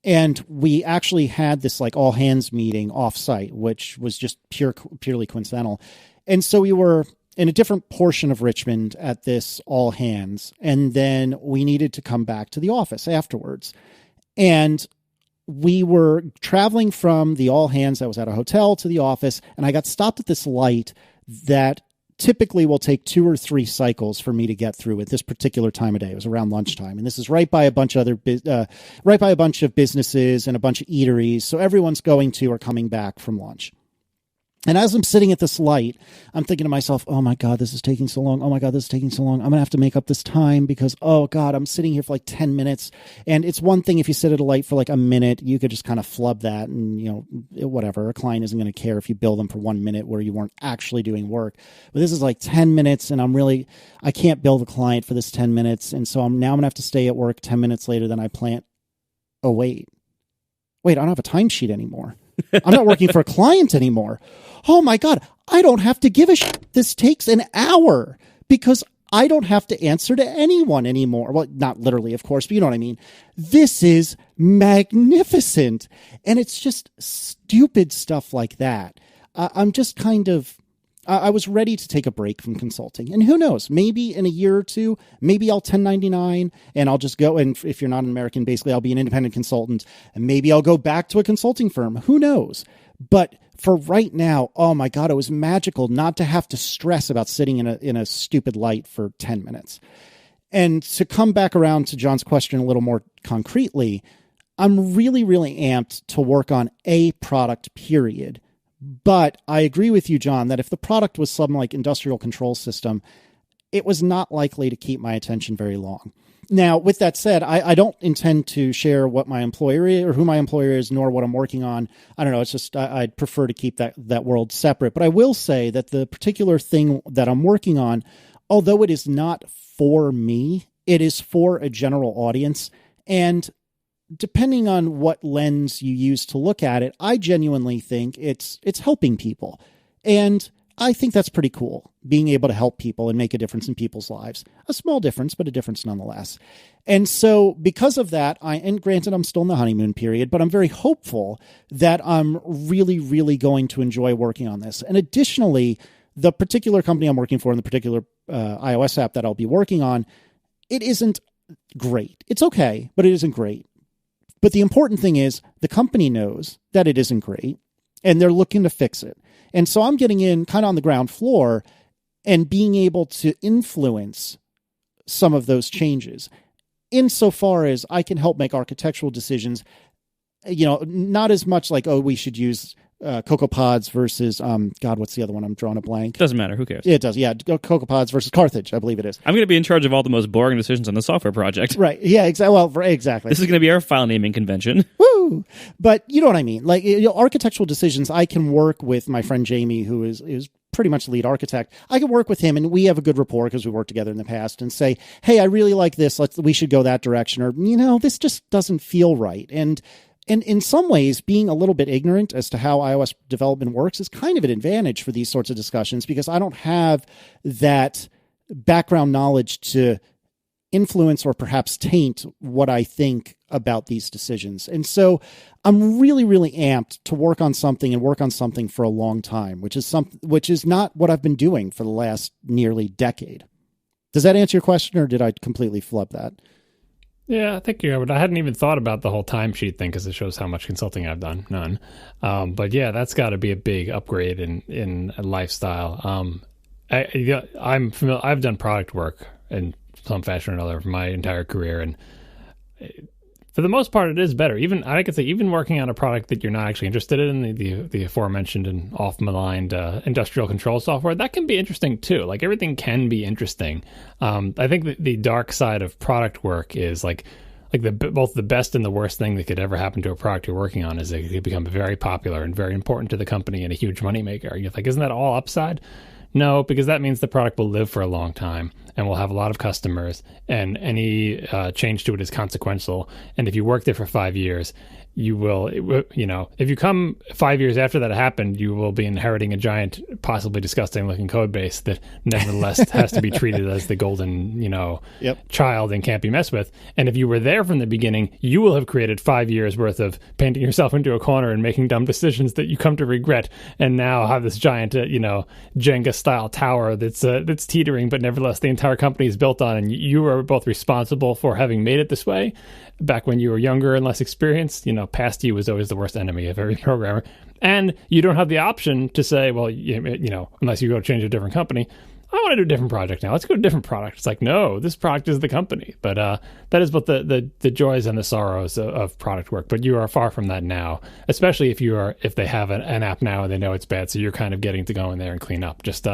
And we actually had this like all hands meeting off site, which was just purely coincidental. And so we were in a different portion of Richmond at this all hands. And then we needed to come back to the office afterwards. And we were traveling from the all hands that was at a hotel to the office. And I got stopped at this light that typically will take 2 or 3 cycles for me to get through at this particular time of day. It was around lunchtime. And this is right by a bunch of businesses and a bunch of eateries. So everyone's going to or coming back from lunch. And as I'm sitting at this light, I'm thinking to myself, oh my God, this is taking so long. Oh my God, this is taking so long. I'm going to have to make up this time because, oh God, I'm sitting here for like 10 minutes. And it's one thing if you sit at a light for like a minute, you could just kind of flub that and, whatever. A client isn't going to care if you bill them for 1 minute where you weren't actually doing work. But this is like 10 minutes and I can't bill the client for this 10 minutes. And so I'm going to have to stay at work 10 minutes later than I planned. Oh, wait, I don't have a timesheet anymore. I'm not working for a client anymore. Oh my God, I don't have to give a shit. This takes an hour because I don't have to answer to anyone anymore. Well, not literally, of course, but you know what I mean? This is magnificent. And it's just stupid stuff like that. I'm just kind of, I was ready to take a break from consulting. And who knows, maybe in a year or two, maybe I'll 1099 and I'll just go. And if you're not an American, basically I'll be an independent consultant and maybe I'll go back to a consulting firm. Who knows? But for right now, oh my God, it was magical not to have to stress about sitting in a stupid light for 10 minutes. And to come back around to John's question a little more concretely, I'm really, really amped to work on a product, period. But I agree with you, John, that if the product was some like industrial control system, it was not likely to keep my attention very long. Now, with that said, I don't intend to share what my employer is or who my employer is, nor what I'm working on. I don't know. It's just I'd prefer to keep that world separate. But I will say that the particular thing that I'm working on, although it is not for me, it is for a general audience. And depending on what lens you use to look at it, I genuinely think it's helping people. And I think that's pretty cool, being able to help people and make a difference in people's lives. A small difference, but a difference nonetheless. And so because of that, and granted, I'm still in the honeymoon period, but I'm very hopeful that I'm really, really going to enjoy working on this. And additionally, the particular company I'm working for and the particular iOS app that I'll be working on, it isn't great. It's okay, but it isn't great. But the important thing is the company knows that it isn't great and they're looking to fix it. And so I'm getting in kind of on the ground floor and being able to influence some of those changes insofar as I can help make architectural decisions, not as much like, we should use CocoaPods versus, what's the other one? I'm drawing a blank. Doesn't matter. Who cares? It does. Yeah. CocoaPods versus Carthage, I believe it is. I'm going to be in charge of all the most boring decisions on the software project. Right. Yeah, exactly. Well, exactly. This is going to be our file naming convention. Woo! But you know what I mean? Like, architectural decisions, I can work with my friend Jamie, who is pretty much the lead architect. I can work with him and we have a good rapport because we worked together in the past and say, hey, I really like this. We should go that direction. Or, this just doesn't feel right. And in some ways, being a little bit ignorant as to how iOS development works is kind of an advantage for these sorts of discussions because I don't have that background knowledge to influence or perhaps taint what I think about these decisions. And so I'm really, really amped to work on something for a long time, which is not what I've been doing for the last nearly decade. Does that answer your question or did I completely flub that? Yeah, I think you're right. I hadn't even thought about the whole timesheet thing because it shows how much consulting I've done. None. But yeah, that's got to be a big upgrade in lifestyle. I'm familiar. I've done product work in some fashion or another for my entire career, and for the most part, it is better. Even I could say, even working on a product that you're not actually interested in, the aforementioned and off-maligned industrial control software, that can be interesting too. Like everything can be interesting. I think that the dark side of product work is like both the best and the worst thing that could ever happen to a product you're working on is it could become very popular and very important to the company and a huge moneymaker. You're like, isn't that all upside? No, because that means the product will live for a long time and will have a lot of customers, and any change to it is consequential. And if you work there for 5 years, you will, if you come 5 years after that happened, you will be inheriting a giant, possibly disgusting looking code base that nevertheless has to be treated as the golden, child and can't be messed with. And if you were there from the beginning, you will have created 5 years worth of painting yourself into a corner and making dumb decisions that you come to regret. And now have this giant, Jenga style tower that's teetering, but nevertheless the entire company is built on, and you are both responsible for having made it this way. Back when you were younger and less experienced, past you was always the worst enemy of every programmer. And you don't have the option to say, well, unless you go change a different company, I want to do a different project now. Let's go to a different product. It's like, no, this product is the company. But that is both the joys and the sorrows of product work. But you are far from that now, especially if they have an app now and they know it's bad. So you're kind of getting to go in there and clean up. Just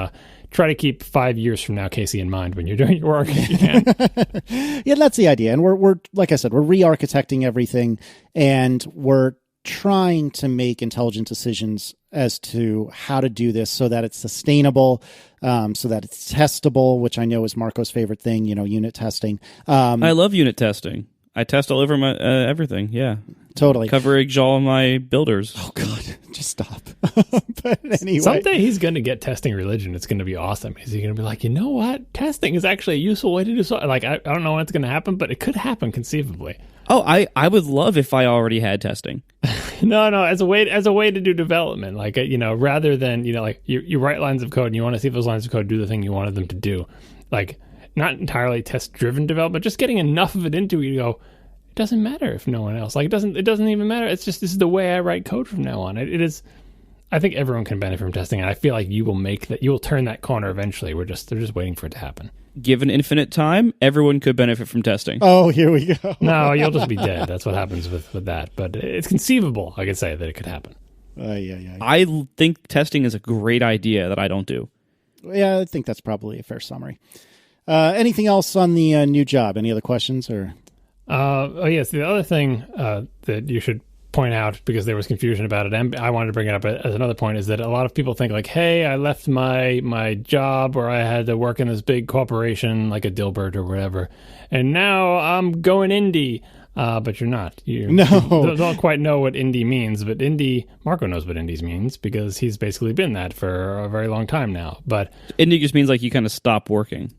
try to keep 5 years from now, Casey, in mind when you're doing your work if you can. Yeah, that's the idea. And we're like I said, we're re-architecting everything, and we're trying to make intelligent decisions as to how to do this so that it's sustainable, so that it's testable, which I know is Marco's favorite thing, unit testing. I love unit testing. I test all over my everything. Yeah, totally. Coverage all of my builders. Oh God, just stop. But anyway, someday he's going to get testing religion. It's going to be awesome. He's going to be like, you know what? Testing is actually a useful way to do so. Like, I don't know when it's going to happen, but it could happen conceivably. Oh, I would love if I already had testing. No, as a way to do development, like rather than like you write lines of code and you want to see if those lines of code do the thing you wanted them to do, like. Not entirely test-driven development, just getting enough of it into it, you go, it doesn't matter if no one else. Like, it doesn't even matter. It's just, this is the way I write code from now on. It is, I think everyone can benefit from testing, and I feel like you will turn that corner eventually. They're just waiting for it to happen. Given infinite time, everyone could benefit from testing. Oh, here we go. No, you'll just be dead. That's what happens with that. But it's conceivable, I could say, that it could happen. Yeah. I think testing is a great idea that I don't do. Yeah, I think that's probably a fair summary. Anything else on the new job? Any other questions? Or yes, the other thing that you should point out, because there was confusion about it, and I wanted to bring it up as another point, is that a lot of people think like, hey, I left my job, or I had to work in this big corporation like a Dilbert or whatever, and now I'm going indie. but you're not. You No. don't quite know what indie means, but Marco knows what indies means because he's basically been that for a very long time now. But Indie just means like you kind of stop working.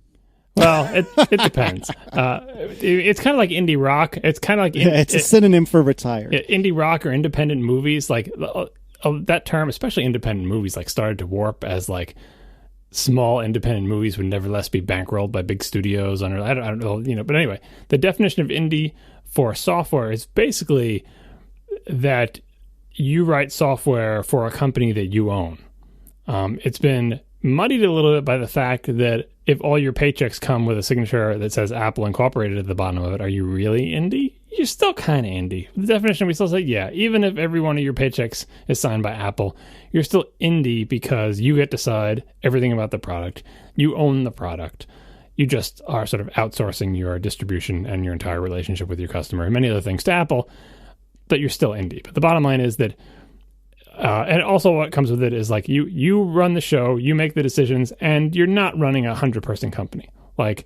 Well, it depends. It's kind of like indie rock. It's kind of like it's a synonym for retired. Indie rock or independent movies. Like that term, especially independent movies, like started to warp as like small independent movies would nevertheless be bankrolled by big studios. I don't know, But anyway, the definition of indie for software is basically that you write software for a company that you own. It's been muddied a little bit by the fact that if all your paychecks come with a signature that says Apple Incorporated at the bottom of it, are you really indie? You're still kind of indie. The definition, we still say, yeah, even if every one of your paychecks is signed by Apple, you're still indie because you get to decide everything about the product. You own the product. You just are sort of outsourcing your distribution and your entire relationship with your customer and many other things to Apple, but you're still indie. But the bottom line is that, and also what comes with it is like you run the show, you make the decisions, and you're not running a 100-person company. Like,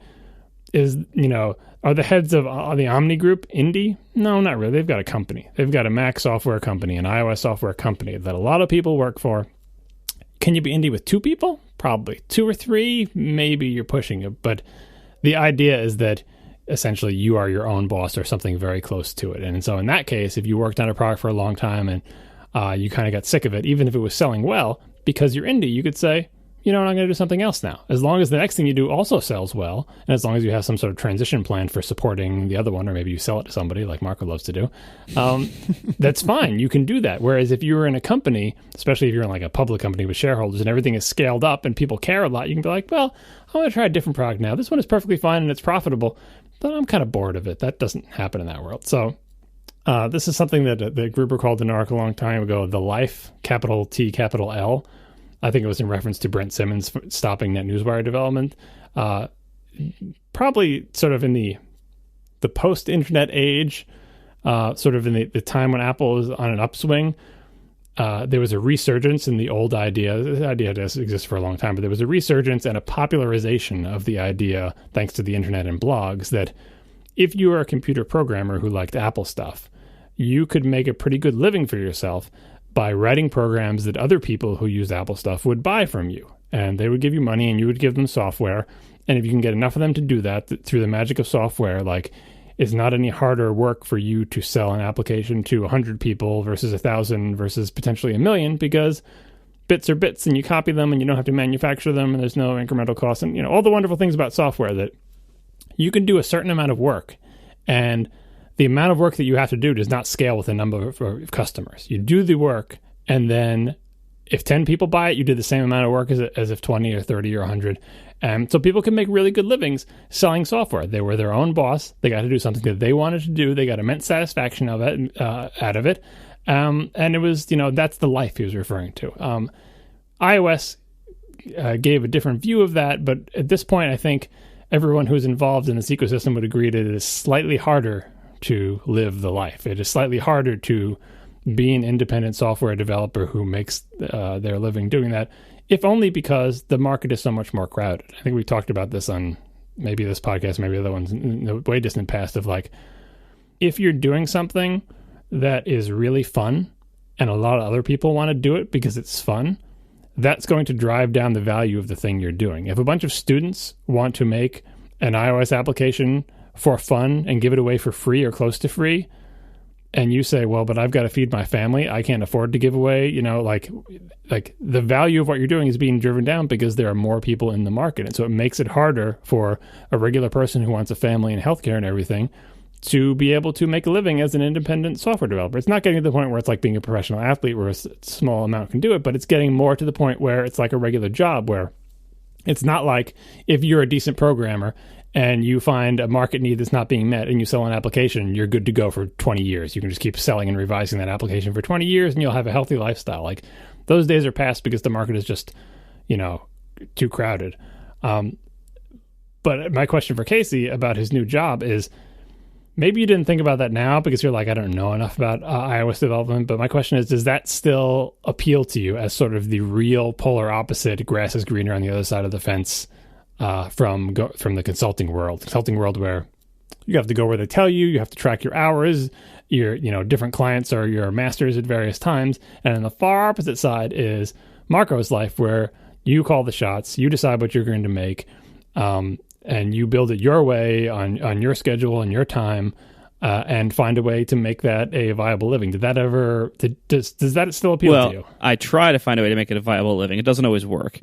are the heads of the Omni Group indie? No, not really. They've got a company. They've got a Mac software company, an iOS software company that a lot of people work for. Can you be indie with 2 people? Probably. 2 or 3, maybe you're pushing it. But the idea is that essentially you are your own boss or something very close to it. And so in that case, if you worked on a product for a long time and you kind of got sick of it, even if it was selling well, because you're indie, you could say, I'm going to do something else now. As long as the next thing you do also sells well, and as long as you have some sort of transition plan for supporting the other one, or maybe you sell it to somebody like Marco loves to do, that's fine. You can do that. Whereas if you were in a company, especially if you're in like a public company with shareholders and everything is scaled up and people care a lot, you can be like, well, I want to try a different product now. This one is perfectly fine and it's profitable, but I'm kind of bored of it. That doesn't happen in that world. So this is something that the Gruber called in an article a long time ago, the life, capital T, capital L. I think it was in reference to Brent Simmons stopping NetNewsWire development. Probably sort of in the post-internet age, sort of in the time when Apple was on an upswing, there was a resurgence in the old idea. The idea does exist for a long time, but there was a resurgence and a popularization of the idea, thanks to the internet and blogs, that if you were a computer programmer who liked Apple stuff, you could make a pretty good living for yourself by writing programs that other people who use Apple stuff would buy from you. And they would give you money and you would give them software. And if you can get enough of them to do that through the magic of software, like, it's not any harder work for you to sell an application to 100 people versus 1,000 versus potentially 1,000,000, because bits are bits and you copy them and you don't have to manufacture them and there's no incremental cost. And, all the wonderful things about software, that you can do a certain amount of work, and the amount of work that you have to do does not scale with the number of customers. You do the work, and then if 10 people buy it, you did the same amount of work as if 20 or 30 or 100. And so people can make really good livings selling software. They were their own boss. They got to do something that they wanted to do. They got immense satisfaction out of it. And it was, that's the life he was referring to. iOS gave a different view of that, but at this point, I think everyone who's involved in this ecosystem would agree that it is slightly harder to live the life. It is slightly harder to be an independent software developer who makes their living doing that, if only because the market is so much more crowded. I think we talked about this on maybe this podcast, maybe other ones in the way distant past, of like, if you're doing something that is really fun and a lot of other people want to do it because it's fun, that's going to drive down the value of the thing you're doing. If a bunch of students want to make an iOS application for fun and give it away for free or close to free, and you say, well, but I've got to feed my family, I can't afford to give away, like the value of what you're doing is being driven down because there are more people in the market. And so it makes it harder for a regular person who wants a family and healthcare and everything to be able to make a living as an independent software developer. It's not getting to the point where it's like being a professional athlete where a small amount can do it, but it's getting more to the point where it's like a regular job, where it's not like if you're a decent programmer and you find a market need that's not being met and you sell an application, you're good to go for 20 years. You can just keep selling and revising that application for 20 years and you'll have a healthy lifestyle. Like, those days are past because the market is just, too crowded. But my question for Casey about his new job is, maybe you didn't think about that now because you're like, I don't know enough about iOS development. But my question is, does that still appeal to you as sort of the real polar opposite, grass is greener on the other side of the fence, from the consulting world where You have to go where they tell you. You have to track your hours. Your, different clients are your masters at various times. And on the far opposite side is Marco's life, where you call the shots, you decide what you're going to make, and you build it your way on your schedule and your time, and find a way to make that a viable living. Does that still appeal to you? I try to find a way to make it a viable living. It doesn't always work.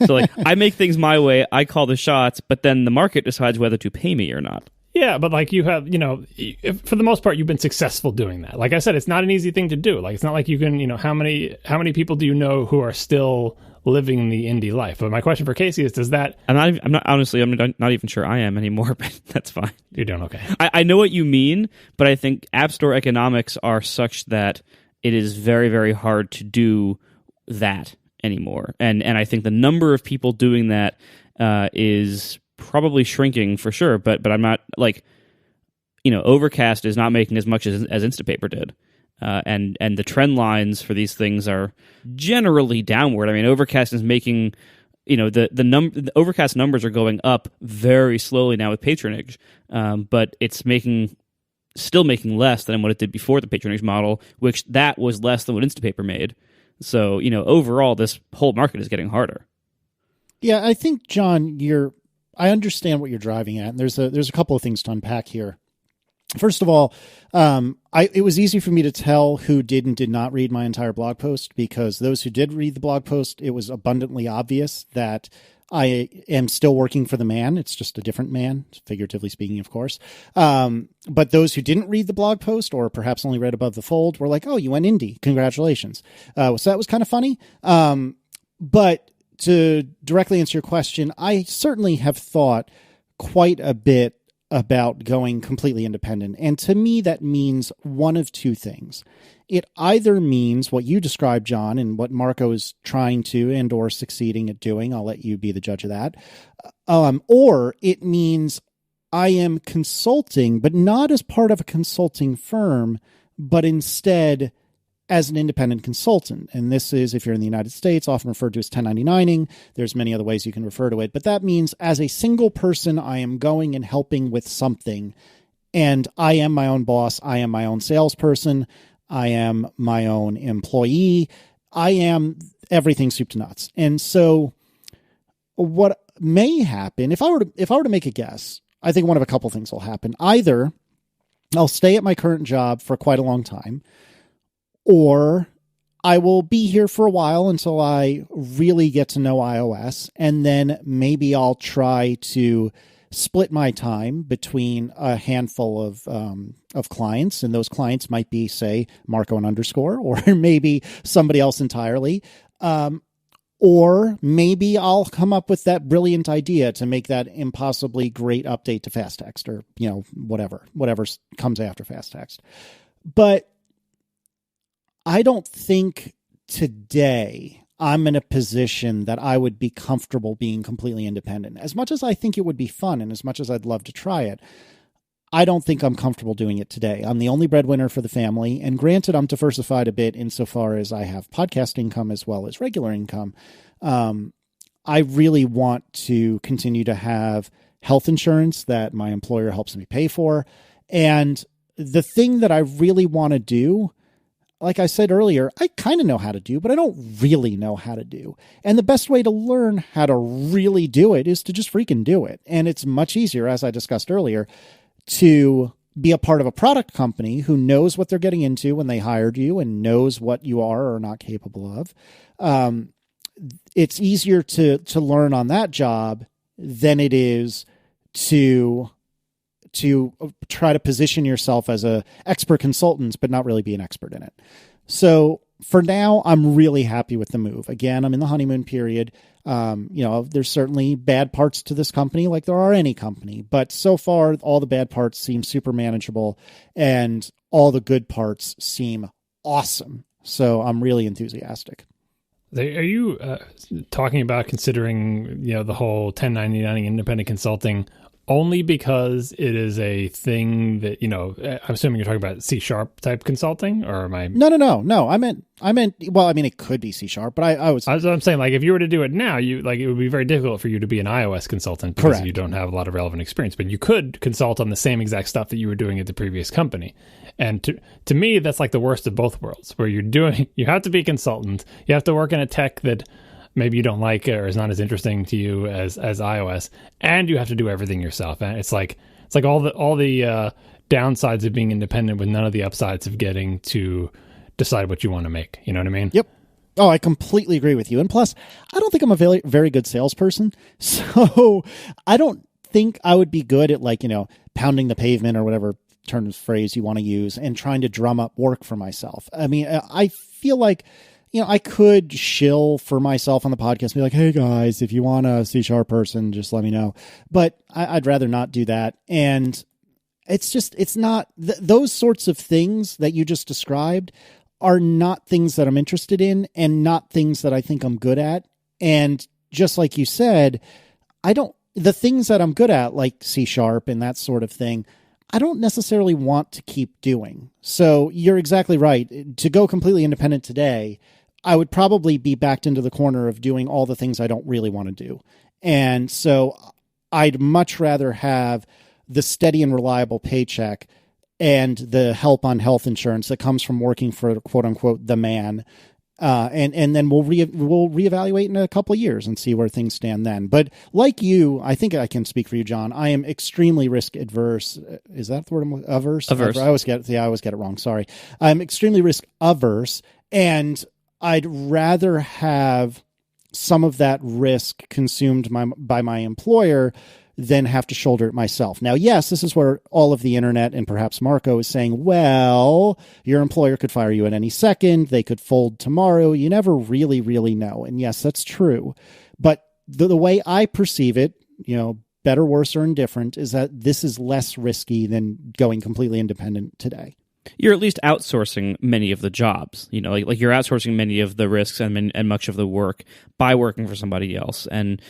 So like, I make things my way, I call the shots, but then the market decides whether to pay me or not. Yeah, but like you have, for the most part, you've been successful doing that. Like I said, it's not an easy thing to do. Like, it's not like you can, how many people do you know who are still living the indie life? But my question for Casey is, does that... I'm not even sure I am anymore, but that's fine. You're doing okay. I know what you mean, but I think App Store economics are such that it is very, very hard to do that anymore. And I think the number of people doing that is probably shrinking for sure, but I'm not like, Overcast is not making as much as Instapaper did. And the trend lines for these things are generally downward. I mean, Overcast is making, the Overcast numbers are going up very slowly now with patronage, but it's still making less than what it did before the patronage model, which that was less than what Instapaper made. So, overall, this whole market is getting harder. Yeah, I think, John, I understand what you're driving at, and there's a couple of things to unpack here. First of all, it was easy for me to tell who did and did not read my entire blog post, because those who did read the blog post, it was abundantly obvious that I am still working for the man. It's just a different man, figuratively speaking, of course. But those who didn't read the blog post, or perhaps only read above the fold, were like, "Oh, you went indie. Congratulations." So that was kind of funny. But to directly answer your question, I certainly have thought quite a bit about going completely independent. And to me, that means one of two things. It either means what you described, John, and what Marco is trying to and or succeeding at doing. I'll let you be the judge of that. Or it means I am consulting, but not as part of a consulting firm, but instead as an independent consultant. And this is, if you're in the United States, often referred to as 1099ing. There's many other ways you can refer to it. But that means as a single person, I am going and helping with something. And I am my own boss. I am my own salesperson. I am my own employee. I am everything soup to nuts. And so what may happen, if I were to make a guess, I think one of a couple things will happen. Either I'll stay at my current job for quite a long time, or I will be here for a while until I really get to know iOS, and then maybe I'll try to split my time between a handful of clients, and those clients might be, say, Marco and underscore, or maybe somebody else entirely. Or maybe I'll come up with that brilliant idea to make that impossibly great update to fast text, or, whatever comes after fast text. But I don't think today I'm in a position that I would be comfortable being completely independent. As much as I think it would be fun, and as much as I'd love to try it, I don't think I'm comfortable doing it today. I'm the only breadwinner for the family, and granted, I'm diversified a bit insofar as I have podcast income as well as regular income. I really want to continue to have health insurance that my employer helps me pay for. And the thing that I really want to do, like I said earlier, I kind of know how to do, but I don't really know how to do. And the best way to learn how to really do it is to just freaking do it. And it's much easier, as I discussed earlier, to be a part of a product company who knows what they're getting into when they hired you and knows what you are or are not capable of. It's easier to learn on that job than it is to try to position yourself as a expert consultant, but not really be an expert in it. So for now, I'm really happy with the move. Again, I'm in the honeymoon period. There's certainly bad parts to this company, like there are any company, but so far all the bad parts seem super manageable and all the good parts seem awesome. So I'm really enthusiastic. Are you talking about considering, the whole 1099 independent consulting only because it is a thing that, I'm assuming you're talking about C# type consulting, or am I? No. I meant, well, I mean, it could be C#, but I'm saying, like, if you were to do it now, it would be very difficult for you to be an iOS consultant because Correct. you don't have a lot of relevant experience, but you could consult on the same exact stuff that you were doing at the previous company. And to me, that's like the worst of both worlds, where you have to be a consultant, you have to work in a tech that maybe you don't like or is not as interesting to you as iOS, and you have to do everything yourself. And it's like all the downsides of being independent with none of the upsides of getting to decide what you want to make. You know what I mean? Yep. Oh, I completely agree with you. And plus, I don't think I'm a very, very good salesperson. So I don't think I would be good at, like, pounding the pavement or whatever turn of phrase you want to use and trying to drum up work for myself. I mean, I feel like, I could shill for myself on the podcast and be like, hey guys, if you want a C# person, just let me know. But I'd rather not do that. And it's not those sorts of things that you just described are not things that I'm interested in and not things that I think I'm good at. And just like you said, the things that I'm good at, like C# and that sort of thing, I don't necessarily want to keep doing. So you're exactly right. To go completely independent today, I would probably be backed into the corner of doing all the things I don't really want to do. And so I'd much rather have the steady and reliable paycheck and the help on health insurance that comes from working for, quote unquote, the man. And then we'll reevaluate in a couple of years and see where things stand then. But like you, I think I can speak for you, John. I am extremely risk adverse. Is that the word? Averse? Averse. I always get it wrong. Sorry. I'm extremely risk averse, and I'd rather have some of that risk consumed by my employer than have to shoulder it myself. Now, yes, this is where all of the internet and perhaps Marco is saying, well, your employer could fire you at any second. They could fold tomorrow. You never really, really know. And yes, that's true. But the way I perceive it, better, worse, or indifferent, is that this is less risky than going completely independent today. You're at least outsourcing many of the jobs, like you're outsourcing many of the risks and much of the work by working for somebody else. And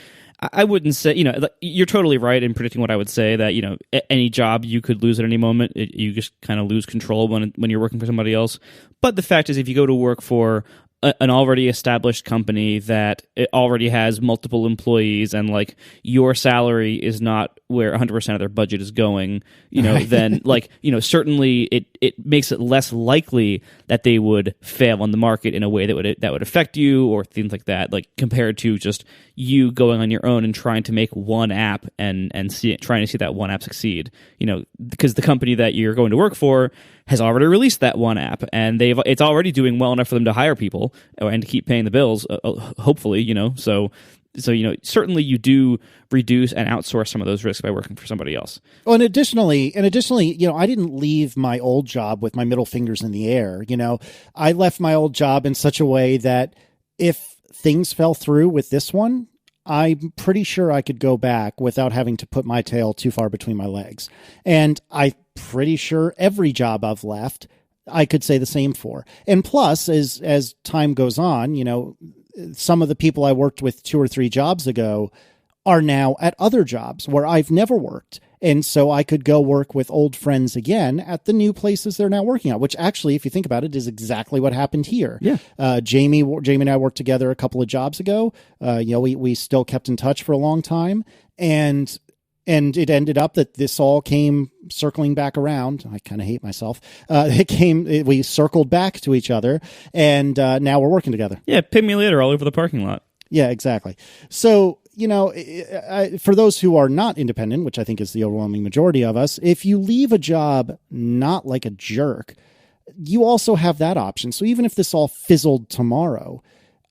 I wouldn't say, you're totally right in predicting what I would say, that, any job you could lose at any moment. You just kind of lose control when you're working for somebody else. But the fact is, if you go to work for an already established company that it already has multiple employees and like your salary is not where 100% of their budget is going, then certainly it makes it less likely that they would fail on the market in a way that would affect you or things like that, like compared to just you going on your own and trying to make one app and trying to see that one app succeed, because the company that you're going to work for has already released that one app and it's already doing well enough for them to hire people and to keep paying the bills, hopefully, so certainly you do reduce and outsource some of those risks by working for somebody else. Oh, and additionally, I didn't leave my old job with my middle fingers in the air. I left my old job in such a way that if things fell through with this one, I'm pretty sure I could go back without having to put my tail too far between my legs. And I'm pretty sure every job I've left, I could say the same for. And plus, as time goes on, some of the people I worked with 2 or 3 jobs ago are now at other jobs where I've never worked. And so I could go work with old friends again at the new places they're now working at, which actually, if you think about it, is exactly what happened here. Yeah. Jamie and I worked together a couple of jobs ago. We still kept in touch for a long time. And it ended up that this all came circling back around. I kind of hate myself. We circled back to each other, and now we're working together. Yeah, pay me later all over the parking lot. Yeah, exactly. So, for those who are not independent, which I think is the overwhelming majority of us, if you leave a job not like a jerk, you also have that option. So even if this all fizzled tomorrow,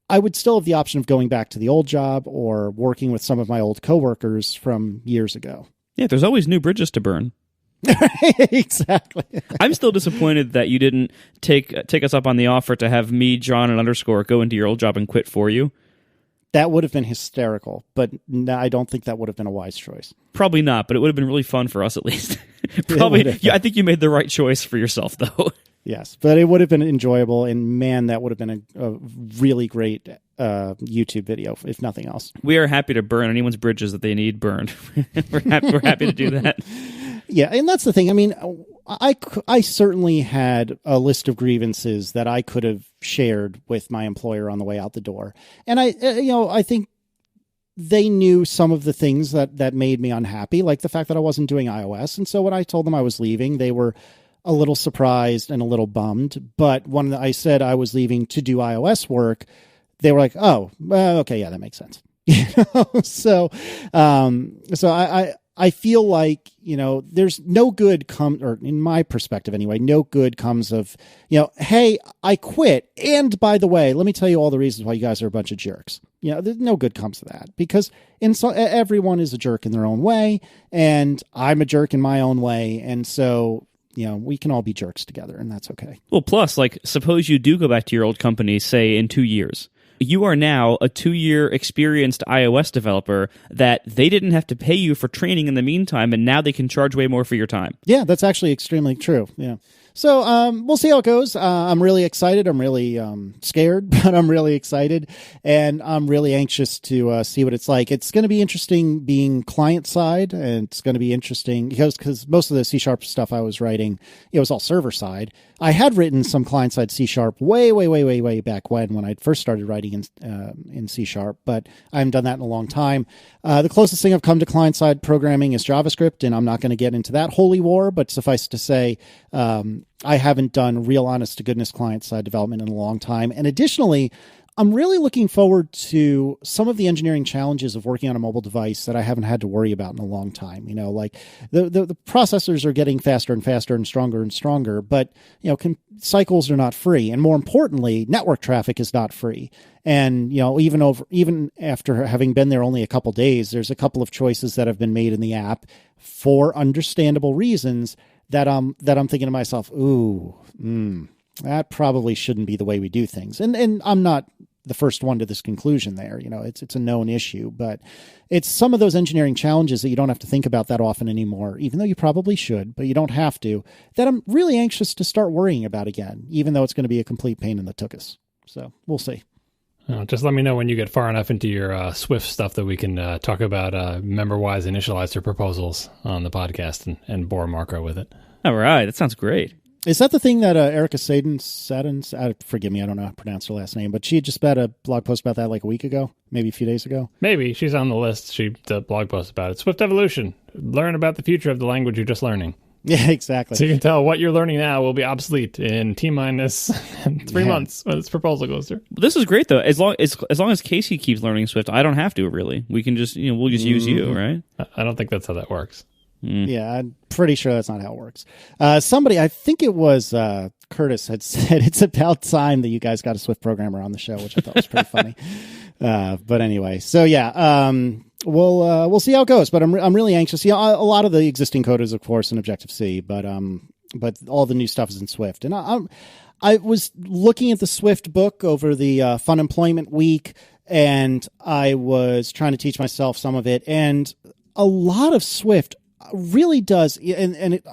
I would still have the option of going back to the old job or working with some of my old coworkers from years ago. Yeah, there's always new bridges to burn. Exactly. I'm still disappointed that you didn't take us up on the offer to have me, John, and Underscore go into your old job and quit for you. That would have been hysterical, but I don't think that would have been a wise choice. Probably not, but it would have been really fun for us at least. Probably. Yeah, I think you made the right choice for yourself, though. Yes, but it would have been enjoyable, and man, that would have been a really great YouTube video, if nothing else. We are happy to burn anyone's bridges that they need burned. We're happy to do that. Yeah, and that's the thing. I mean, I certainly had a list of grievances that I could have shared with my employer on the way out the door, and I think they knew some of the things that made me unhappy, like the fact that I wasn't doing iOS, and so when I told them I was leaving, they were a little surprised and a little bummed. But when I said I was leaving to do iOS work, they were like, "Oh, okay, yeah, that makes sense." So I feel like, there's no good or in my perspective anyway, no good comes of, hey, I quit. And by the way, let me tell you all the reasons why you guys are a bunch of jerks. There's no good comes to that, because everyone is a jerk in their own way, and I'm a jerk in my own way. And so, we can all be jerks together, and that's okay. Well, plus, suppose you do go back to your old company, say in 2 years. You are now a 2-year experienced iOS developer that they didn't have to pay you for training in the meantime, and now they can charge way more for your time. Yeah, that's actually extremely true. Yeah. So we'll see how it goes. I'm really excited. I'm really scared, but I'm really excited. And I'm really anxious to see what it's like. It's going to be interesting being client side, and it's going to be interesting because most of the C# stuff I was writing, it was all server side. I had written some client side C# way back when I first started writing in C#, but I haven't done that in a long time. The closest thing I've come to client side programming is JavaScript, and I'm not going to get into that holy war, but suffice to say, I haven't done real honest to goodness client side development in a long time. And additionally, I'm really looking forward to some of the engineering challenges of working on a mobile device that I haven't had to worry about in a long time. Like the processors are getting faster and faster and stronger, but cycles are not free. And more importantly, network traffic is not free. And, even after having been there only a couple days, there's a couple of choices that have been made in the app for understandable reasons that I'm thinking to myself, that probably shouldn't be the way we do things. And I'm not the first one to this conclusion there. It's a known issue, but it's some of those engineering challenges that you don't have to think about that often anymore, even though you probably should, but you don't have to, that I'm really anxious to start worrying about again, even though it's going to be a complete pain in the tuchus. So we'll see. Just let me know when you get far enough into your Swift stuff that we can talk about member-wise initializer proposals on the podcast and bore Marco with it. All right. That sounds great. Is that the thing that Erica Sadin, forgive me, I don't know how to pronounce her last name, but she had just had a blog post about that like a week ago, maybe a few days ago? Maybe. She's on the list. She did a blog post about it. Swift Evolution. Learn about the future of the language you're just learning. Yeah, exactly. So you can tell what you're learning now will be obsolete in T-minus 3 months when this proposal goes through. This is great, though. As long as Casey keeps learning Swift, I don't have to, really. We can just, we'll just use you, right? I don't think that's how that works. Yeah, I'm pretty sure that's not how it works. Somebody, I think it was Curtis, had said it's about time that you guys got a Swift programmer on the show, which I thought was pretty funny. But anyway, so yeah, we'll see how it goes. But I'm really anxious. A lot of the existing code is, of course, in Objective-C, but all the new stuff is in Swift. And I was looking at the Swift book over the Fun Employment Week, and I was trying to teach myself some of it, and a lot of Swift really does, and it,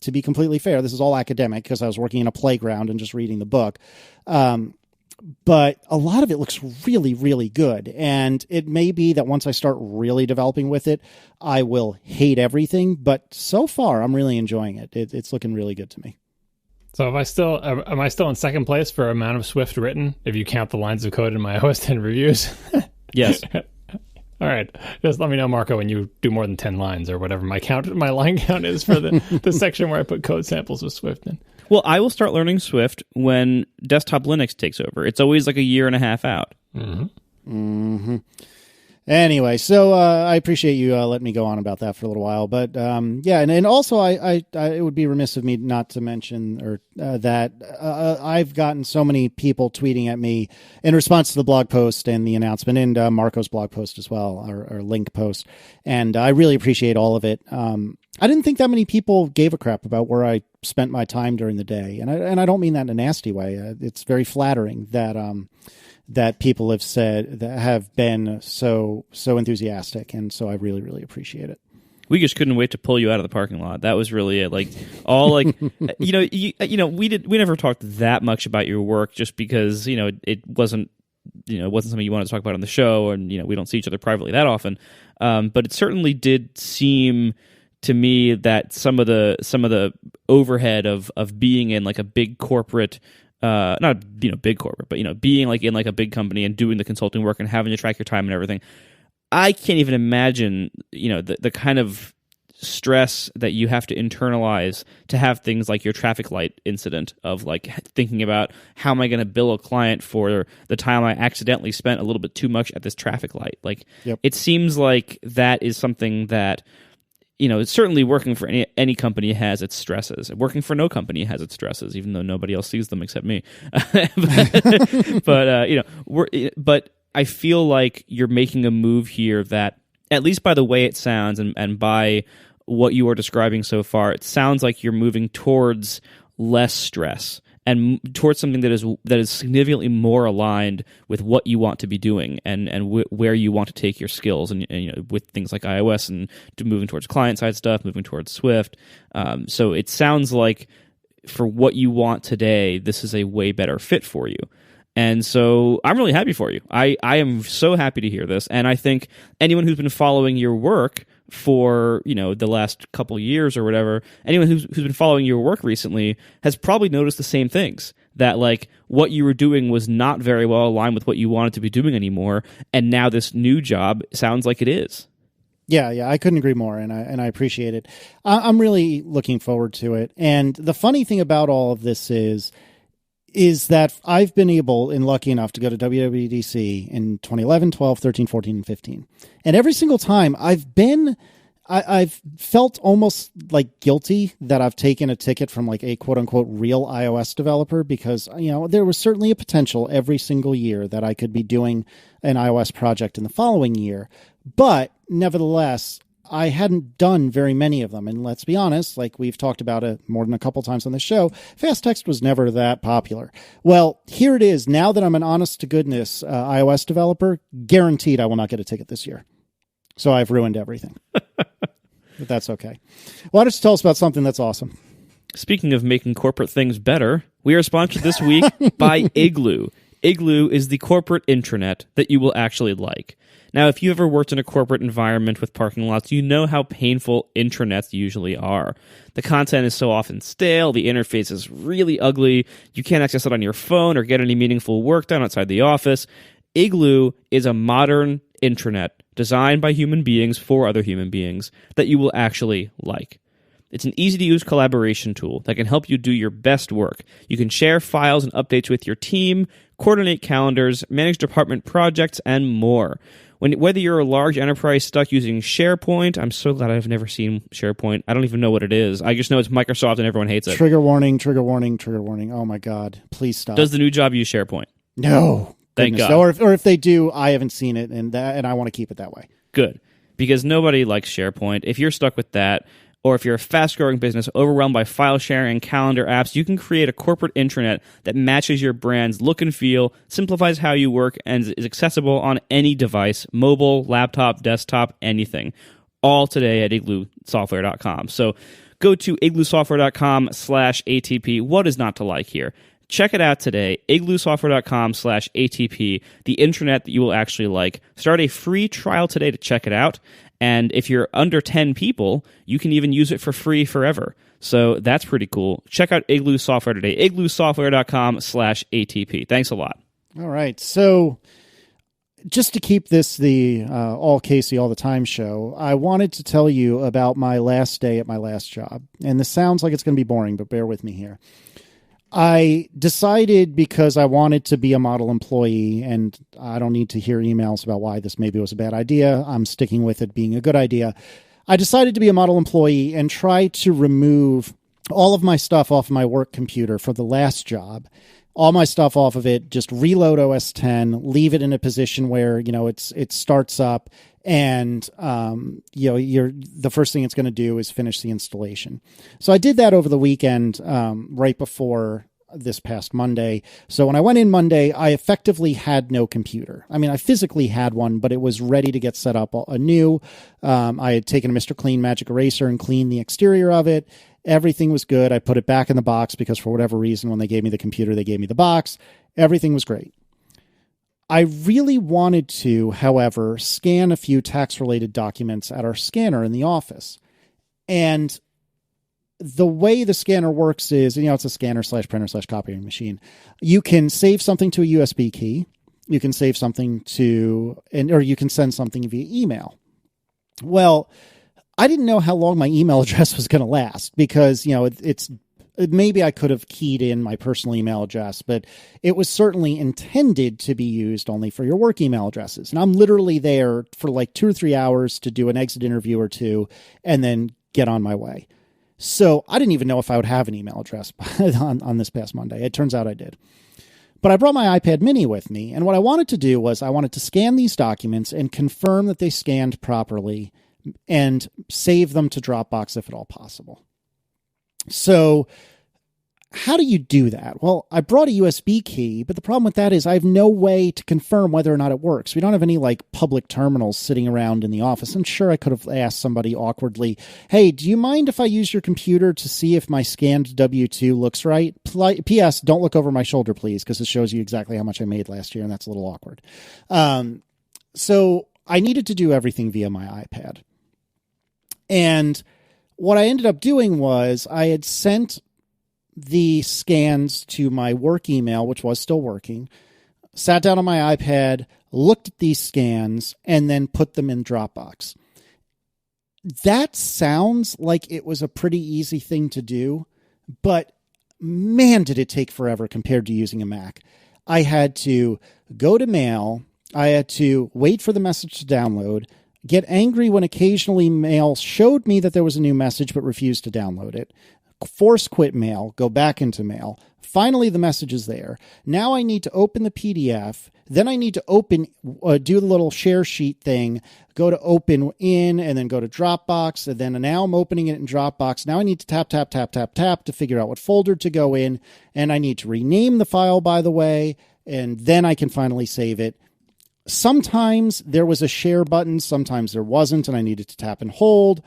to be completely fair, this is all academic because I was working in a playground and just reading the book. But a lot of it looks really, really good. And it may be that once I start really developing with it, I will hate everything. But so far, I'm really enjoying it. It's looking really good to me. So am I still in second place for amount of Swift written, if you count the lines of code in my OS 10 reviews? Yes. All right. Just let me know, Marco, when you do more than 10 lines or whatever my line count is for the section where I put code samples with Swift in. Well, I will start learning Swift when desktop Linux takes over. It's always like a year and a half out. Mm-hmm. Mm-hmm. Anyway, so I appreciate you letting me go on about that for a little while. But yeah, and also I it would be remiss of me not to mention that I've gotten so many people tweeting at me in response to the blog post and the announcement, and Marco's blog post as well, or link post. And I really appreciate all of it. I didn't think that many people gave a crap about where I spent my time during the day. And I don't mean that in a nasty way. It's very flattering that people have said that have been so enthusiastic. And so I really, really appreciate it. We just couldn't wait to pull you out of the parking lot. That was really it. Like all like we never talked that much about your work just because it wasn't something you wanted to talk about on the show, and we don't see each other privately that often. But it certainly did seem to me that some of the overhead of being in like a big corporate, not big corporate, but being like in like a big company and doing the consulting work and having to track your time and everything, I can't even imagine the kind of stress that you have to internalize to have things like your traffic light incident of like thinking about how am I going to bill a client for the time I accidentally spent a little bit too much at this traffic light. Like It seems like that is something that certainly working for any company has its stresses. Working for no company has its stresses, even though nobody else sees them except me. But I feel like you're making a move here that, at least by the way it sounds and by what you are describing so far, it sounds like you're moving towards less stress and towards something that is significantly more aligned with what you want to be doing and where you want to take your skills and with things like iOS and moving towards client-side stuff, moving towards Swift. So it sounds like for what you want today, this is a way better fit for you. And so I'm really happy for you. I am so happy to hear this. And I think anyone who's been following your work for, the last couple years or whatever, anyone who's been following your work recently has probably noticed the same things. That like what you were doing was not very well aligned with what you wanted to be doing anymore. And now this new job sounds like it is. Yeah, I couldn't agree more, and I appreciate it. I'm really looking forward to it. And the funny thing about all of this is that I've been able and lucky enough to go to WWDC in 2011, 12, 13, 14, and 15. And every single time I've felt almost like guilty that I've taken a ticket from like a quote unquote real iOS developer because, there was certainly a potential every single year that I could be doing an iOS project in the following year. But nevertheless, I hadn't done very many of them. And let's be honest, like we've talked about it more than a couple times on the show, fast text was never that popular. Well, here it is. Now that I'm an honest to goodness iOS developer, guaranteed I will not get a ticket this year. So I've ruined everything. But that's okay. Why don't you tell us about something that's awesome? Speaking of making corporate things better, we are sponsored this week by Igloo. Igloo is the corporate intranet that you will actually like. Now, if you ever worked in a corporate environment with parking lots, you know how painful intranets usually are. The content is so often stale, the interface is really ugly, you can't access it on your phone or get any meaningful work done outside the office. Igloo is a modern intranet designed by human beings for other human beings that you will actually like. It's an easy-to-use collaboration tool that can help you do your best work. You can share files and updates with your team, coordinate calendars, manage department projects, and more. Whether you're a large enterprise stuck using SharePoint, I'm so glad I've never seen SharePoint. I don't even know what it is. I just know it's Microsoft and everyone hates it. Trigger warning, trigger warning, trigger warning. Oh my God. Please stop. Does the new job use SharePoint? No. Thank God. Or if they do, I haven't seen it, and I want to keep it that way. Good. Because nobody likes SharePoint. If you're stuck with that, or if you're a fast-growing business overwhelmed by file sharing and calendar apps, you can create a corporate intranet that matches your brand's look and feel, simplifies how you work, and is accessible on any device, mobile, laptop, desktop, anything. All today at igloosoftware.com. So go to igloosoftware.com/ATP. What is not to like here? Check it out today, igloosoftware.com/ATP, the intranet that you will actually like. Start a free trial today to check it out. And if you're under 10 people, you can even use it for free forever. So that's pretty cool. Check out Igloo Software today, igloosoftware.com/ATP. Thanks a lot. All right. So just to keep this the all Casey all the time show, I wanted to tell you about my last day at my last job. And this sounds like it's going to be boring, but bear with me here. I decided, because I wanted to be a model employee, and I don't need to hear emails about why this maybe was a bad idea. I'm sticking with it being a good idea. I decided to be a model employee and try to remove all of my stuff off my work computer for the last job. All my stuff off of it, just reload OS X, leave it in a position where, it starts up, and the first thing it's going to do is finish the installation. So I did that over the weekend, right before this past Monday. So when I went in Monday, I effectively had no computer. I mean, I physically had one, but it was ready to get set up anew. I had taken a Mr. Clean Magic Eraser and cleaned the exterior of it. Everything was good. I put it back in the box because for whatever reason, when they gave me the computer, they gave me the box. Everything was great. I really wanted to, however, scan a few tax-related documents at our scanner in the office. And the way the scanner works is, it's a scanner/printer/copying machine. You can save something to a USB key. You can save something or you can send something via email. Well, I didn't know how long my email address was going to last because, maybe I could have keyed in my personal email address, but it was certainly intended to be used only for your work email addresses. And I'm literally there for like 2 or 3 hours to do an exit interview or two and then get on my way. So I didn't even know if I would have an email address on this past Monday. It turns out I did. But I brought my iPad mini with me. And what I wanted to do was I wanted to scan these documents and confirm that they scanned properly and save them to Dropbox if at all possible. So how do you do that? Well, I brought a USB key, but the problem with that is I have no way to confirm whether or not it works. We don't have any public terminals sitting around in the office. And sure, I could have asked somebody awkwardly, hey, do you mind if I use your computer to see if my scanned W-2 looks right? P.S. Don't look over my shoulder, please, because it shows you exactly how much I made last year, and that's a little awkward. So I needed to do everything via my iPad. And what I ended up doing was I had sent the scans to my work email, which was still working, sat down on my iPad, looked at these scans, and then put them in Dropbox. That sounds like it was a pretty easy thing to do, but man, did it take forever compared to using a Mac. I had to go to Mail. I had to wait for the message to download, get angry when occasionally Mail showed me that there was a new message but refused to download it, force quit Mail, go back into Mail. Finally, the message is there. Now I need to open the PDF. Then I need to do the little share sheet thing, go to open in, and then go to Dropbox. And then now I'm opening it in Dropbox. Now I need to tap to figure out what folder to go in. And I need to rename the file, by the way. And then I can finally save it. Sometimes there was a share button. Sometimes there wasn't, and I needed to tap and hold.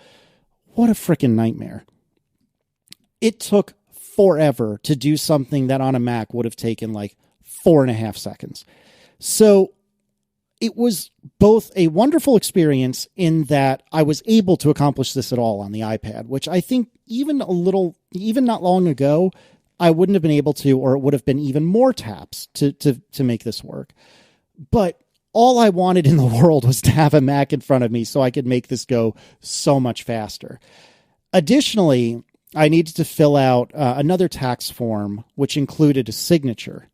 What a freaking nightmare. It took forever to do something that on a Mac would have taken 4.5 seconds. So it was both a wonderful experience in that I was able to accomplish this at all on the iPad, which I think even not long ago, I wouldn't have been able to, or it would have been even more taps to make this work. But all I wanted in the world was to have a Mac in front of me so I could make this go so much faster. Additionally, I needed to fill out another tax form, which included a signature.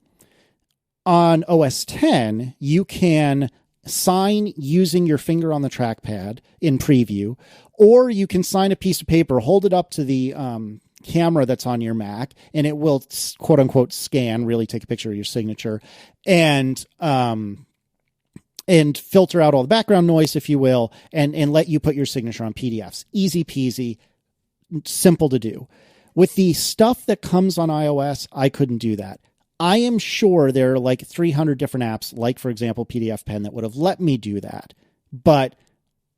On OS X, you can sign using your finger on the trackpad in preview, or you can sign a piece of paper, hold it up to the camera that's on your Mac, and it will, quote unquote, scan, really take a picture of your signature, and filter out all the background noise, if you will, and let you put your signature on PDFs. Easy peasy. Simple to do. With the stuff that comes on iOS, I couldn't do that. I am sure there are 300 different apps, like, for example, PDF Pen, that would have let me do that. But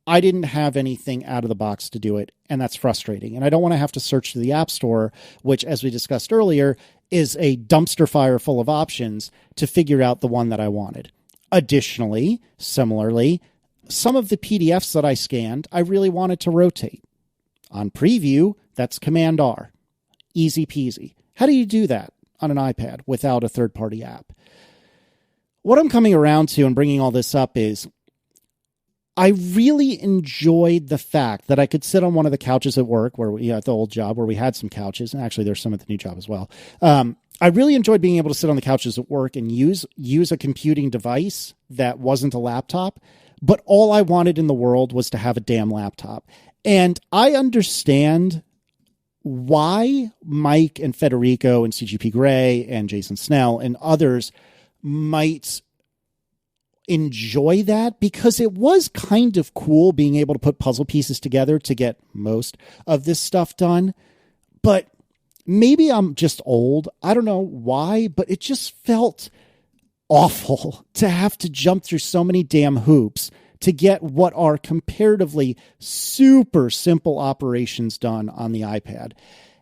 I didn't have anything out of the box to do it, and that's frustrating. And I don't want to have to search through the App Store, which, as we discussed earlier, is a dumpster fire full of options to figure out the one that I wanted. Additionally, similarly, some of the PDFs that I scanned, I really wanted to rotate. On preview, that's Command R. Easy peasy. How do you do that on an iPad without a third-party app? What I'm coming around to and bringing all this up is I really enjoyed the fact that I could sit on one of the couches at work at the old job where we had some couches, and actually there's some at the new job as well. I really enjoyed being able to sit on the couches at work and use a computing device that wasn't a laptop, but all I wanted in the world was to have a damn laptop. And I understand why Mike and Federico and CGP Grey and Jason Snell and others might enjoy that, because it was kind of cool being able to put puzzle pieces together to get most of this stuff done. But maybe I'm just old. I don't know why, but it just felt awful to have to jump through so many damn hoops to get what are comparatively super simple operations done on the iPad.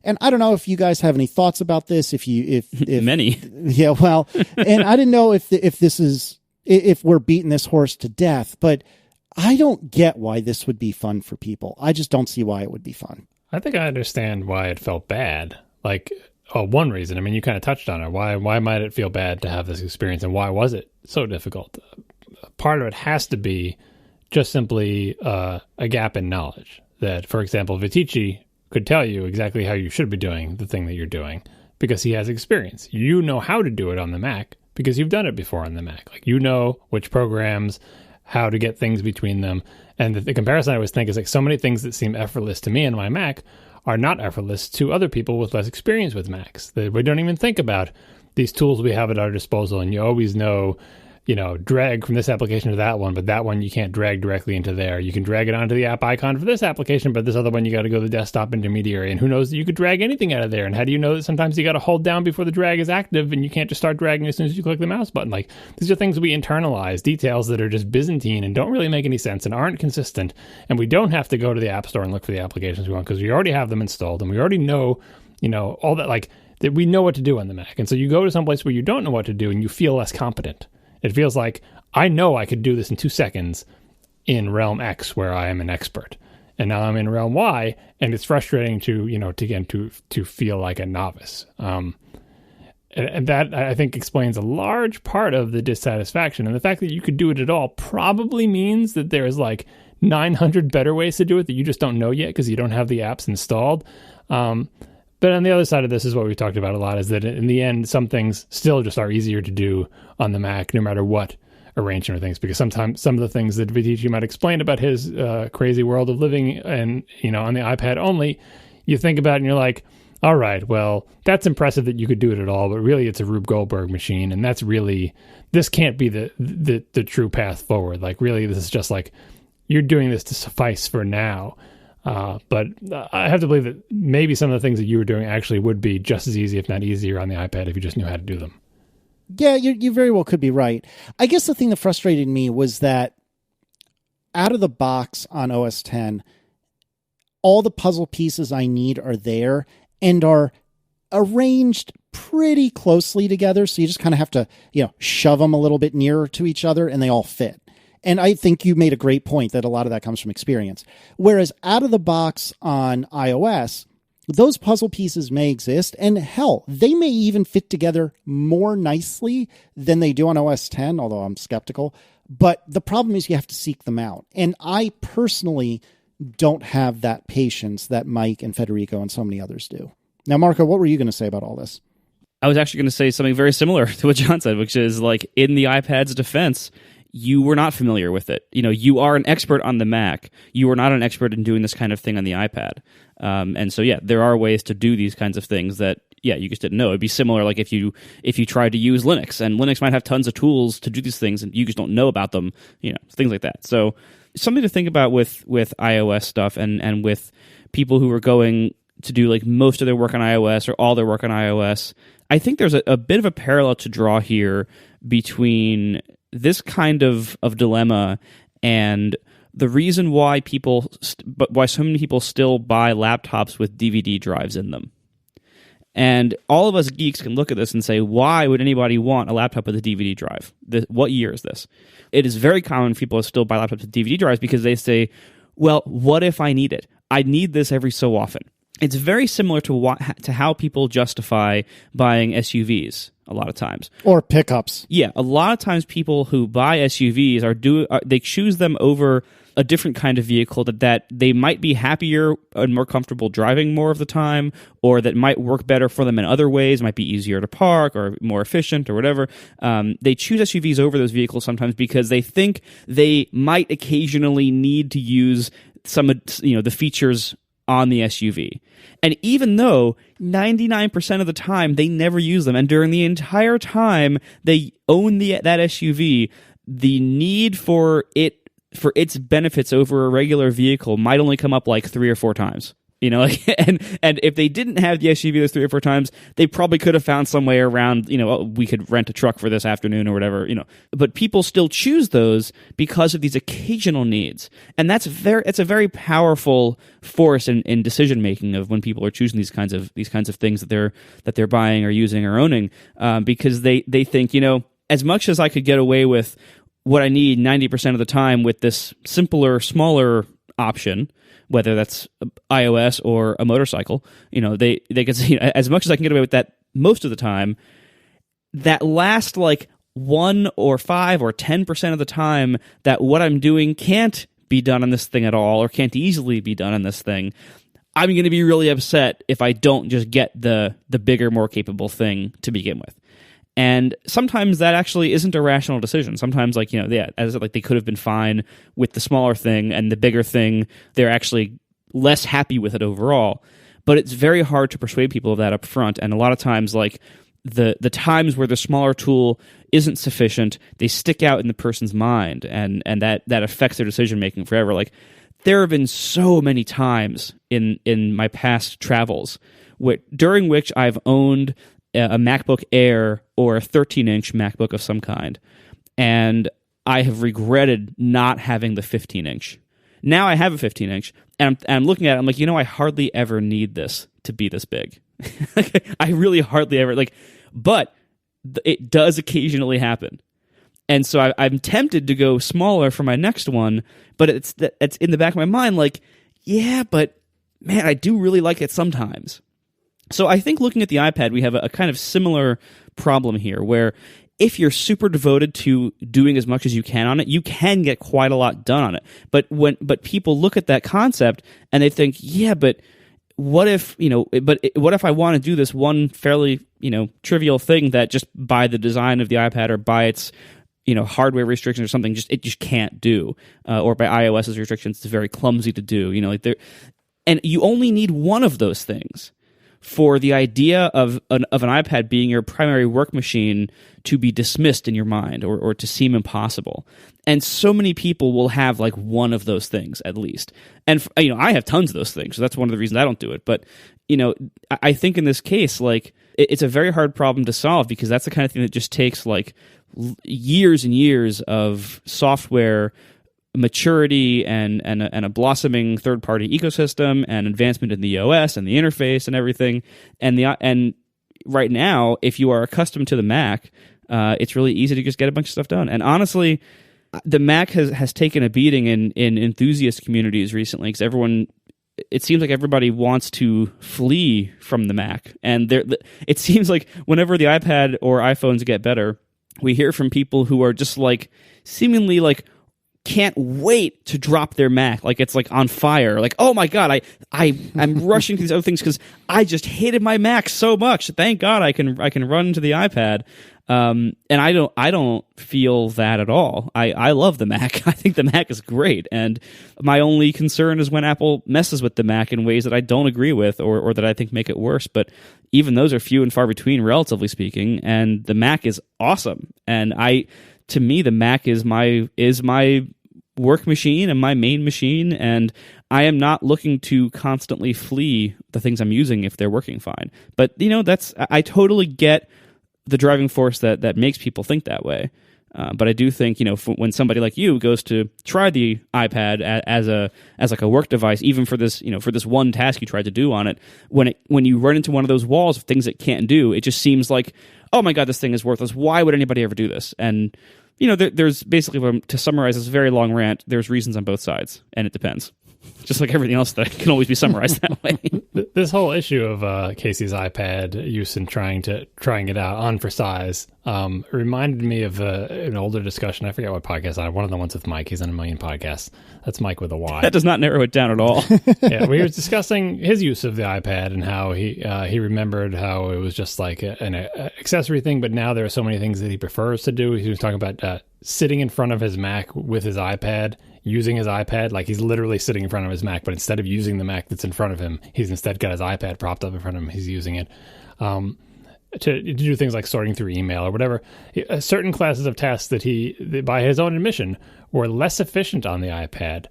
And I don't know if you guys have any thoughts about this. If many, yeah, well, and I didn't know if we're beating this horse to death, but I don't get why this would be fun for people. I just don't see why it would be fun. I think I understand why it felt bad. Like, one reason. I mean, you kind of touched on it. Why might it feel bad to have this experience, and why was it so difficult? Part of it has to be just simply a gap in knowledge. That, for example, Viticci could tell you exactly how you should be doing the thing that you're doing because he has experience. You know how to do it on the Mac because you've done it before on the Mac. Like, you know which programs, how to get things between them. And the comparison I always think is like so many things that seem effortless to me in my Mac are not effortless to other people with less experience with Macs. That we don't even think about these tools we have at our disposal, and you always know, drag from this application to that one, but that one you can't drag directly into there. You can drag it onto the app icon for this application, but this other one you got to go to the desktop intermediary, and who knows that you could drag anything out of there. And how do you know that sometimes you got to hold down before the drag is active and you can't just start dragging as soon as you click the mouse button? Like, these are things we internalize, details that are just Byzantine and don't really make any sense and aren't consistent, and we don't have to go to the App Store and look for the applications we want because we already have them installed and we already know, all that, like, that we know what to do on the Mac. And so you go to someplace where you don't know what to do and you feel less competent. It feels like, I know I could do this in 2 seconds in realm X where I am an expert. And now I'm in realm Y, and it's frustrating to feel like a novice. And that, I think, explains a large part of the dissatisfaction. And the fact that you could do it at all probably means that there's like 900 better ways to do it that you just don't know yet because you don't have the apps installed. But on the other side of this is what we've talked about a lot, is that in the end, some things still just are easier to do on the Mac, no matter what arrangement of things, because sometimes some of the things that Viticci might explain about his crazy world of living and, on the iPad only, you think about it and you're like, all right, well, that's impressive that you could do it at all, but really it's a Rube Goldberg machine, and this can't be the true path forward. Like, really, this is just like, you're doing this to suffice for now. But I have to believe that maybe some of the things that you were doing actually would be just as easy, if not easier, on the iPad if you just knew how to do them. Yeah, you very well could be right. I guess the thing that frustrated me was that out of the box on OS X, all the puzzle pieces I need are there and are arranged pretty closely together. So you just kind of have to, shove them a little bit nearer to each other and they all fit. And I think you made a great point that a lot of that comes from experience. Whereas out of the box on iOS, those puzzle pieces may exist, and hell, they may even fit together more nicely than they do on OS X, although I'm skeptical. But the problem is you have to seek them out. And I personally don't have that patience that Mike and Federico and so many others do. Now, Marco, what were you going to say about all this? I was actually going to say something very similar to what John said, which is, like, in the iPad's defense, you were not familiar with it. You are an expert on the Mac. You are not an expert in doing this kind of thing on the iPad. And so, yeah, there are ways to do these kinds of things that, yeah, you just didn't know. It'd be similar like if you tried to use Linux, and Linux might have tons of tools to do these things, and you just don't know about them, things like that. So something to think about with iOS stuff and with people who are going to do like most of their work on iOS or all their work on iOS. I think there's a bit of a parallel to draw here between this kind of dilemma and the reason why why so many people still buy laptops with DVD drives in them. And all of us geeks can look at this and say, why would anybody want a laptop with a DVD drive? What year is this? It is very common for people to still buy laptops with DVD drives because they say, well, what if I need it? I need this every so often. It's very similar to how people justify buying SUVs a lot of times. Or pickups. Yeah, a lot of times people who buy SUVs they choose them over a different kind of vehicle that they might be happier and more comfortable driving more of the time, or that might work better for them in other ways, might be easier to park or more efficient or whatever. They choose SUVs over those vehicles sometimes because they think they might occasionally need to use some of the features on the SUV. And even though 99% of the time they never use them, and during the entire time they own that SUV, the need for its benefits over a regular vehicle might only come up like 3 or 4 times. like, and if they didn't have the SUV those 3 or 4 times, they probably could have found some way around, we could rent a truck for this afternoon or whatever, but people still choose those because of these occasional needs. And it's a very powerful force in decision making of when people are choosing these kinds of things that they're buying or using or owning, because they think, as much as I could get away with what I need 90% of the time with this simpler, smaller option, whether that's iOS or a motorcycle, they can say, as much as I can get away with that most of the time, that last like 1 or 5 or 10% of the time that what I'm doing can't be done on this thing at all, or can't easily be done on this thing, I'm going to be really upset if I don't just get the bigger, more capable thing to begin with. And sometimes that actually isn't a rational decision. Sometimes, they could have been fine with the smaller thing, and the bigger thing, they're actually less happy with it overall. But it's very hard to persuade people of that up front. And a lot of times, like the times where the smaller tool isn't sufficient, they stick out in the person's mind, and that affects their decision making forever. Like, there have been so many times in my past travels during which I've owned a MacBook Air or a 13-inch MacBook of some kind, and I have regretted not having the 15-inch. Now I have a 15-inch, and I'm looking at it, I'm like, I hardly ever need this to be this big. I really hardly ever, but it does occasionally happen. And so I'm tempted to go smaller for my next one, but it's in the back of my mind, like, yeah, but man, I do really like it sometimes. So I think looking at the iPad, we have a kind of similar problem here, where if you're super devoted to doing as much as you can on it, you can get quite a lot done on it. But people look at that concept and they think, yeah, but what if I want to do this one fairly, trivial thing that just by the design of the iPad or by its hardware restrictions or something, it just can't do, or by iOS's restrictions, it's very clumsy to do. And you only need one of those things for the idea of an iPad being your primary work machine to be dismissed in your mind or to seem impossible. And so many people will have like one of those things at least. And I have tons of those things, so that's one of the reasons I don't do it. But I think in this case, like, it's a very hard problem to solve, because that's the kind of thing that just takes like years and years of software maturity and a blossoming third-party ecosystem and advancement in the OS and the interface and everything. And right now, if you are accustomed to the Mac, it's really easy to just get a bunch of stuff done. And honestly, the Mac has taken a beating in enthusiast communities recently, because it seems like everybody wants to flee from the Mac. And it seems like whenever the iPad or iPhones get better, we hear from people who are just like seemingly like can't wait to drop their Mac, like it's like on fire, like, oh my god, I'm rushing through these other things because I just hated my Mac so much. Thank God I can run to the iPad. And I don't feel that at all. I love the Mac. I think the Mac is great, and my only concern is when Apple messes with the Mac in ways that I don't agree with or that I think make it worse. But even those are few and far between, relatively speaking, and the Mac is awesome. And to me, the Mac is my work machine and my main machine, and I am not looking to constantly flee the things I'm using if they're working fine. But I totally get the driving force that makes people think that way. But I do think when somebody like you goes to try the iPad as like a work device, even for this one task you tried to do on it, when you run into one of those walls of things it can't do, it just seems like, oh my god, this thing is worthless. Why would anybody ever do this? And there's basically, to summarize this very long rant, there's reasons on both sides, and it depends. Just like everything else that can always be summarized that way. This whole issue of Casey's iPad use and trying it out on for size reminded me of an older discussion. I forget what podcast on. One of the ones with Mike. He's on a million podcasts. That's Mike with a Y. That does not narrow it down at all. Yeah, we were discussing his use of the iPad and how he remembered how it was just like an accessory thing, but now there are so many things that he prefers to do. He was talking about sitting in front of his Mac with his iPad, using his iPad, like he's literally sitting in front of his Mac, but instead of using the Mac that's in front of him, he's instead got his iPad propped up in front of him. He's using it to do things like sorting through email or whatever. Certain classes of tasks that by his own admission, were less efficient on the iPad,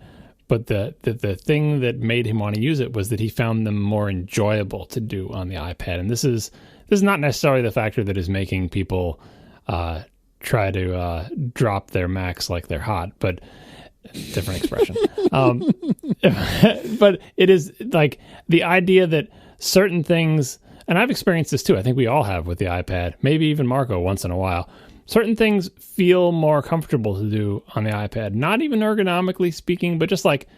But the thing that made him want to use it was that he found them more enjoyable to do on the iPad. And this is not necessarily the factor that is making people try to drop their Macs like they're hot, but different expression. But it is like the idea that certain things, and I've experienced this too, I think we all have with the iPad, maybe even Marco once in a while, certain things feel more comfortable to do on the iPad, not even ergonomically speaking, but just like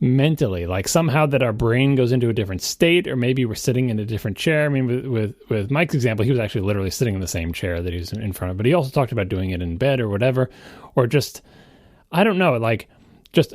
mentally, like somehow that our brain goes into a different state, or maybe we're sitting in a different chair. I mean, with Mike's example, he was actually literally sitting in the same chair that he was in front of, but he also talked about doing it in bed or whatever, or just, I don't know, like just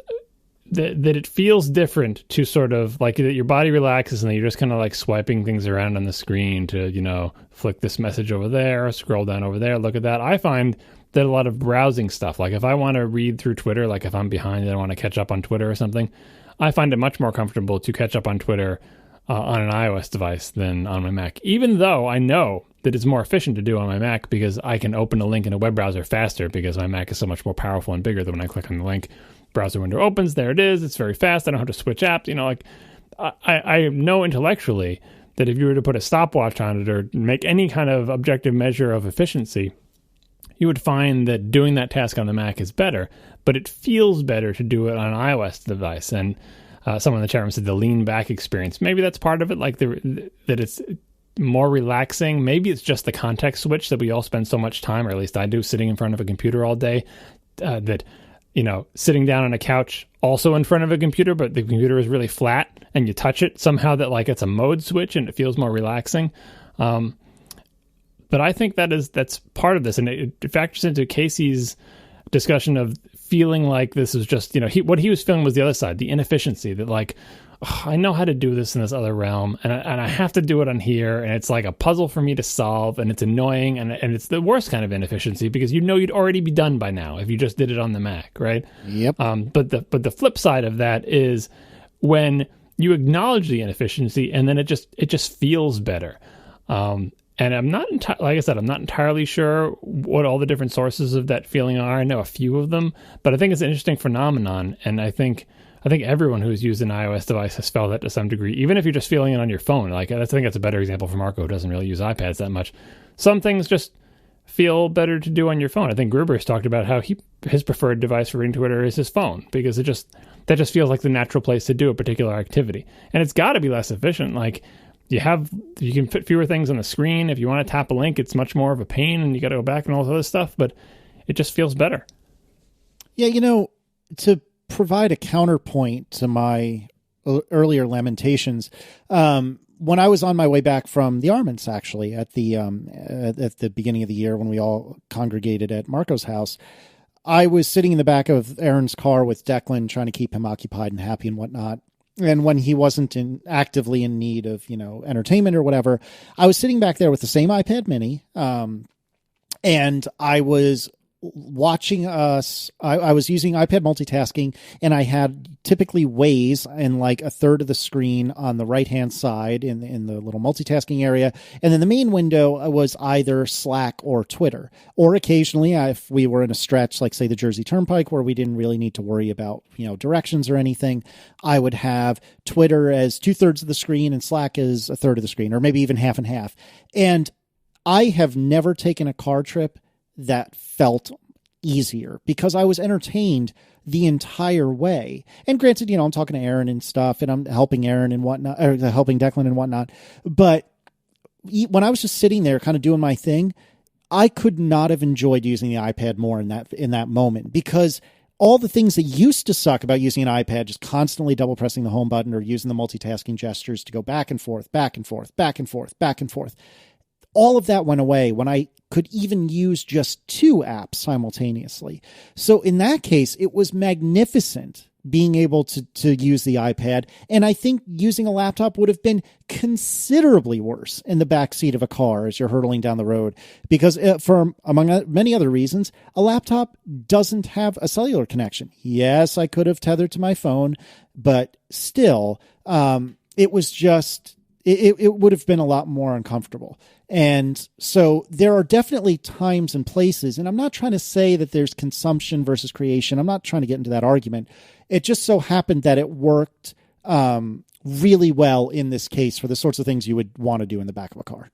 that it feels different to sort of like that your body relaxes and then you're just kind of like swiping things around on the screen to, you know, flick this message over there, scroll down over there, look at that. I find that a lot of browsing stuff, like if I want to read through Twitter, like if I'm behind and I want to catch up on Twitter or something, I find it much more comfortable to catch up on Twitter on an iOS device than on my Mac, even though I know that it's more efficient to do on my Mac because I can open a link in a web browser faster because my Mac is so much more powerful and bigger than when I click on the link. Browser window opens, there it is, it's very fast, I don't have to switch apps, you know, like I know intellectually that if you were to put a stopwatch on it or make any kind of objective measure of efficiency, you would find that doing that task on the Mac is better, but it feels better to do it on an iOS device. And someone in the chat room said the lean back experience. Maybe that's part of it, like that it's more relaxing. Maybe it's just the context switch that we all spend so much time, or at least I do, sitting in front of a computer all day, that, you know, sitting down on a couch also in front of a computer, but the computer is really flat and you touch it somehow, that like it's a mode switch and it feels more relaxing. But I think that's part of this, and it factors into Casey's discussion of feeling like this is just, you know, what he was feeling was the other side, the inefficiency, that like, oh, I know how to do this in this other realm, and I have to do it on here, and it's like a puzzle for me to solve, and it's annoying, and it's the worst kind of inefficiency because you know you'd already be done by now if you just did it on the Mac, right? Yep. But the flip side of that is when you acknowledge the inefficiency, and then it just feels better. And I'm not, like I said, I'm not entirely sure what all the different sources of that feeling are. I know a few of them, but I think it's an interesting phenomenon. And I think everyone who's used an iOS device has felt that to some degree, even if you're just feeling it on your phone. Like I think that's a better example for Marco, who doesn't really use iPads that much. Some things just feel better to do on your phone. I think Gruber's talked about how his preferred device for reading Twitter is his phone, because that just feels like the natural place to do a particular activity. And it's got to be less efficient. Like, you can fit fewer things on the screen. If you want to tap a link, it's much more of a pain and you got to go back and all this other stuff, but it just feels better. Yeah, you know, to provide a counterpoint to my earlier lamentations, when I was on my way back from the Arments, actually, at the beginning of the year when we all congregated at Marco's house, I was sitting in the back of Aaron's car with Declan, trying to keep him occupied and happy and whatnot. And when he wasn't actively in need of, you know, entertainment or whatever, I was sitting back there with the same iPad mini. And I was watching us. I was using iPad multitasking, and I had typically Waze in like a third of the screen on the right-hand side in the little multitasking area. And then the main window was either Slack or Twitter, or occasionally if we were in a stretch, like say the Jersey Turnpike, where we didn't really need to worry about, you know, directions or anything, I would have Twitter as 2/3 of the screen and Slack as a third of the screen, or maybe even half and half. And I have never taken a car trip that felt easier because I was entertained the entire way. And granted, you know, I'm talking to Aaron and stuff, and I'm helping Aaron and whatnot, or helping Declan and whatnot. But when I was just sitting there kind of doing my thing, I could not have enjoyed using the iPad more in that moment, because all the things that used to suck about using an iPad, just constantly double pressing the home button or using the multitasking gestures to go back and forth, back and forth, back and forth, back and forth. All of that went away when I could even use just 2 apps simultaneously. So in that case, it was magnificent being able to use the iPad. And I think using a laptop would have been considerably worse in the backseat of a car as you're hurtling down the road, because for among many other reasons, a laptop doesn't have a cellular connection. Yes, I could have tethered to my phone, but still, it it would have been a lot more uncomfortable. And so there are definitely times and places, and I'm not trying to say that there's consumption versus creation. I'm not trying to get into that argument. It just so happened that it worked really well in this case for the sorts of things you would want to do in the back of a car.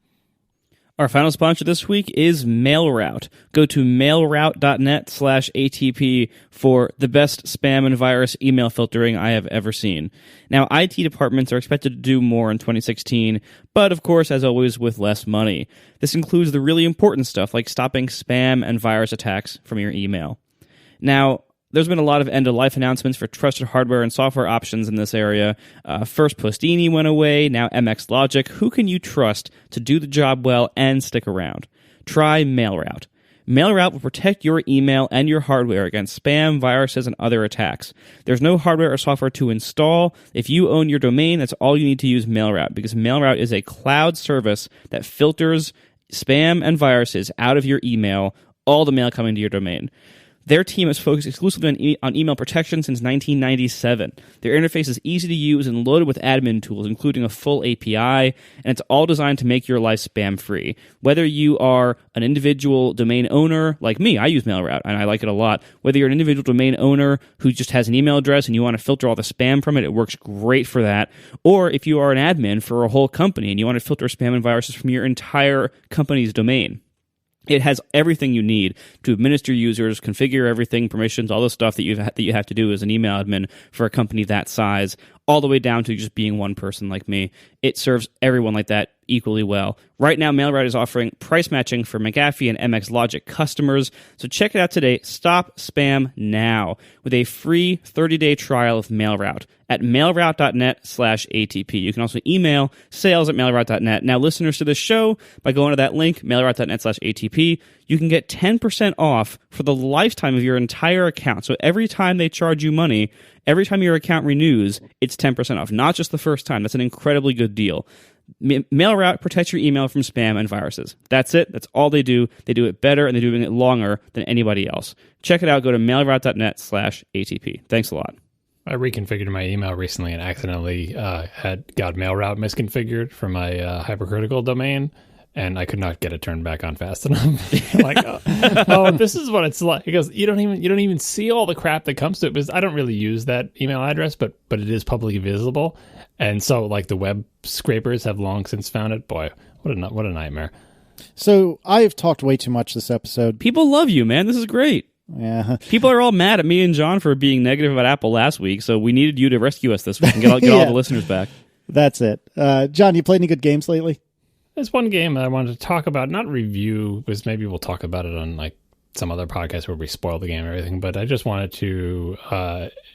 Our final sponsor this week is MailRoute. Go to mailroute.net/ATP for the best spam and virus email filtering I have ever seen. Now, IT departments are expected to do more in 2016, but of course, as always, with less money. This includes the really important stuff like stopping spam and virus attacks from your email. Now, there's been a lot of end-of-life announcements for trusted hardware and software options in this area. First, Postini went away, now MX Logic. Who can you trust to do the job well and stick around? Try MailRoute. MailRoute will protect your email and your hardware against spam, viruses, and other attacks. There's no hardware or software to install. If you own your domain, that's all you need to use MailRoute, because MailRoute is a cloud service that filters spam and viruses out of your email, all the mail coming to your domain. Their team has focused exclusively on email protection since 1997. Their interface is easy to use and loaded with admin tools, including a full API, and it's all designed to make your life spam-free. Whether you are an individual domain owner, like me, I use MailRoute, and I like it a lot. Whether you're an individual domain owner who just has an email address and you want to filter all the spam from it, it works great for that. Or if you are an admin for a whole company and you want to filter spam and viruses from your entire company's domain, it has everything you need to administer users, configure everything, permissions, all the stuff that you have to do as an email admin for a company that size, all the way down to just being one person like me. It serves everyone like that equally well. Right now, MailRoute is offering price matching for McAfee and MX Logic customers, so check it out today. Stop spam now with a free 30-day trial of MailRoute at mailroute.net/ATP. You can also email sales@mailroute.net. Now, listeners to this show, by going to that link, mailroute.net/ATP, you can get 10% off for the lifetime of your entire account. So every time they charge you money, every time your account renews, it's 10% off. Not just the first time. That's an incredibly good deal. MailRoute protects your email from spam and viruses. That's it. That's all they do. They do it better, and they're doing it longer than anybody else. Check it out. Go to mailroute.net/ATP. Thanks a lot. I reconfigured my email recently and accidentally had got MailRoute misconfigured for my hypercritical domain, and I could not get it turned back on fast enough. Like, oh, this is what it's like. Because you don't even see all the crap that comes to it, because I don't really use that email address, but it is publicly visible, and so like the web scrapers have long since found it. Boy, what a nightmare. So I've talked way too much this episode. People love you, man. This is great. Yeah. People are all mad at me and John for being negative about Apple last week, so we needed you to rescue us this week and get all the listeners back. That's it. John, you played any good games lately? There's one game that I wanted to talk about, not review, because maybe we'll talk about it on like some other podcast where we spoil the game and everything, but I just wanted to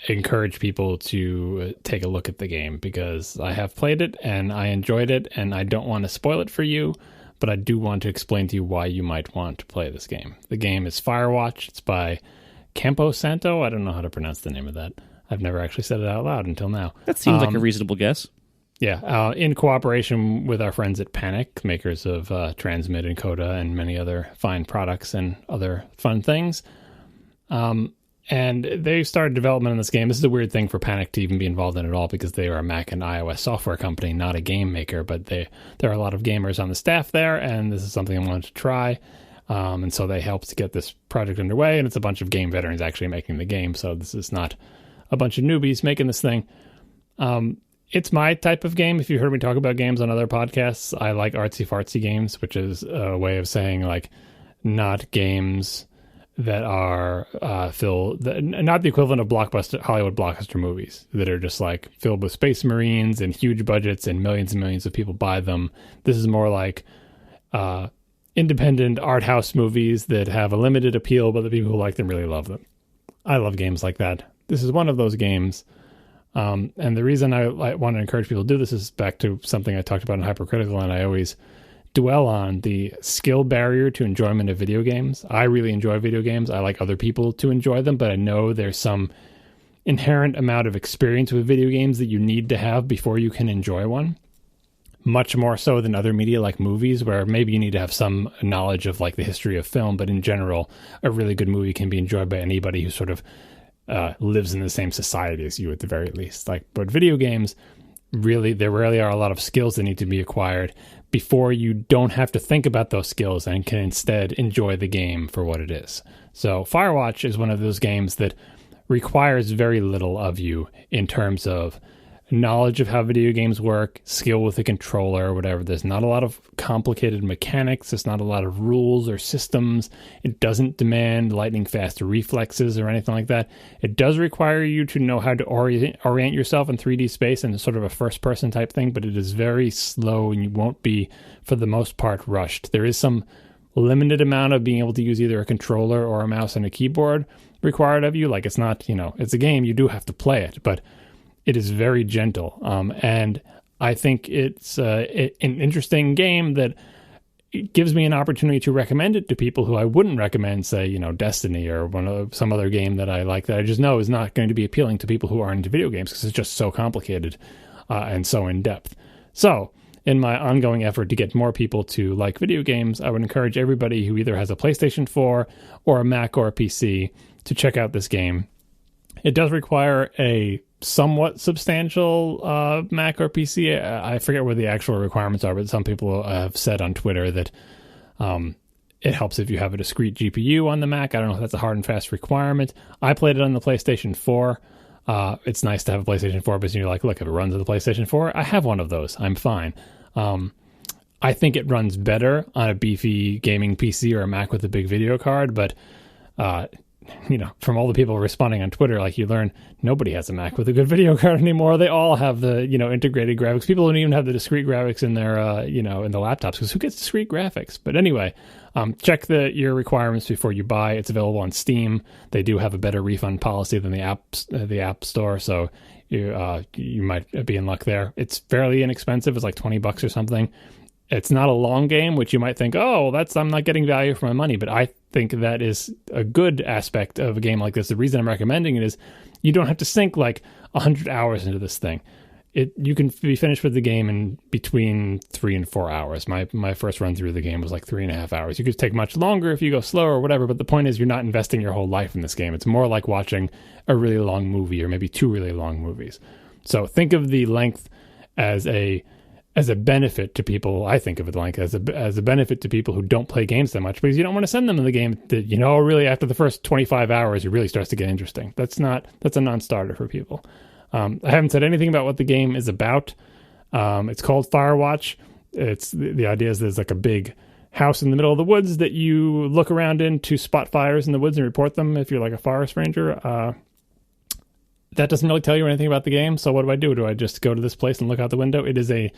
encourage people to take a look at the game, because I have played it and I enjoyed it, and I don't want to spoil it for you, but I do want to explain to you why you might want to play this game. The game is Firewatch. It's by Campo Santo. I don't know how to pronounce the name of that. I've never actually said it out loud until now. That seems like a reasonable guess. Yeah, in cooperation with our friends at Panic, makers of Transmit and Coda and many other fine products and other fun things. And they started development in this game. This is a weird thing for Panic to even be involved in at all, because they are a Mac and iOS software company, not a game maker, but there are a lot of gamers on the staff there, and this is something I wanted to try. And so they helped to get this project underway, and it's a bunch of game veterans actually making the game, so this is not a bunch of newbies making this thing. It's my type of game. If you heard me talk about games on other podcasts, I like artsy-fartsy games, which is a way of saying, like, not games that are not the equivalent of Hollywood blockbuster movies that are just, like, filled with space marines and huge budgets and millions of people buy them. This is more like independent art house movies that have a limited appeal, but the people who like them really love them. I love games like that. This is one of those games. And the reason I want to encourage people to do this is back to something I talked about in Hypercritical, and I always dwell on the skill barrier to enjoyment of video games. I really enjoy video games. I like other people to enjoy them, but I know there's some inherent amount of experience with video games that you need to have before you can enjoy one. Much more so than other media like movies, where maybe you need to have some knowledge of like the history of film, but in general, a really good movie can be enjoyed by anybody who sort of lives in the same society as you at the very least. But video games, there rarely are a lot of skills that need to be acquired before you don't have to think about those skills and can instead enjoy the game for what it is. So Firewatch is one of those games that requires very little of you in terms of knowledge of how video games work, skill with a controller, whatever. There's not a lot of complicated mechanics. There's not a lot of rules or systems. It doesn't demand lightning fast reflexes or anything like that. It does require you to know how to orient yourself in 3D space and sort of a first-person type thing, but it is very slow and you won't be, for the most part, rushed. There is some limited amount of being able to use either a controller or a mouse and a keyboard required of you. Like, it's not, it's a game. You do have to play it, but it is very gentle, and I think it's an interesting game that it gives me an opportunity to recommend it to people who I wouldn't recommend, say, Destiny or some other game that I like that I just know is not going to be appealing to people who aren't into video games because it's just so complicated and so in-depth. So, in my ongoing effort to get more people to like video games, I would encourage everybody who either has a PlayStation 4 or a Mac or a PC to check out this game. It does require a somewhat substantial Mac or PC. I forget what the actual requirements are, but some people have said on Twitter that it helps if you have a discrete GPU on the Mac. I don't know if that's a hard and fast requirement. I played it on the PlayStation 4. It's nice to have a PlayStation 4, but you're like, look, if it runs on the PlayStation 4, I have one of those. I'm fine. I think it runs better on a beefy gaming PC or a Mac with a big video card, but from all the people responding on Twitter, like, you learn nobody has a Mac with a good video card anymore. They all have the, integrated graphics. People don't even have the discrete graphics in their, in the laptops, because who gets discrete graphics? But anyway, check your requirements before you buy. It's available on Steam. They do have a better refund policy than the App Store, so you might be in luck there. It's fairly inexpensive. It's like $20 or something. It's not a long game, which you might think, I'm not getting value for my money. But I think that is a good aspect of a game like this. The reason I'm recommending it is you don't have to sink like 100 hours into this thing. You can be finished with the game in between 3 and 4 hours. My first run through the game was like 3.5 hours. You could take much longer if you go slower or whatever, but the point is you're not investing your whole life in this game. It's more like watching a really long movie or maybe 2 really long movies. So think of the length as a benefit to people. I think of it like as a benefit to people who don't play games that much, because you don't want to send them in the game that, really after the first 25 hours, it really starts to get interesting. That's a non-starter for people. I haven't said anything about what the game is about. It's called Firewatch. It's the idea is there's like a big house in the middle of the woods that you look around in to spot fires in the woods and report them if you're like a forest ranger. That doesn't really tell you anything about the game. So what do? Do I just go to this place and look out the window? It is a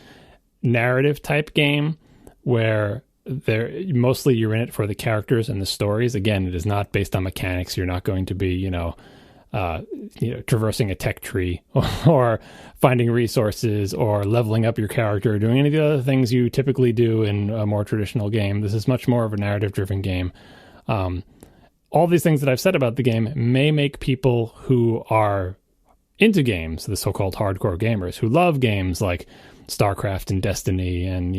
narrative type game where mostly you're in it for the characters and the stories. Again, it is not based on mechanics. You're not going to be, traversing a tech tree or finding resources or leveling up your character or doing any of the other things you typically do in a more traditional game. This is much more of a narrative driven game. All these things that I've said about the game may make people who are into games, the so-called hardcore gamers who love games like StarCraft and Destiny and,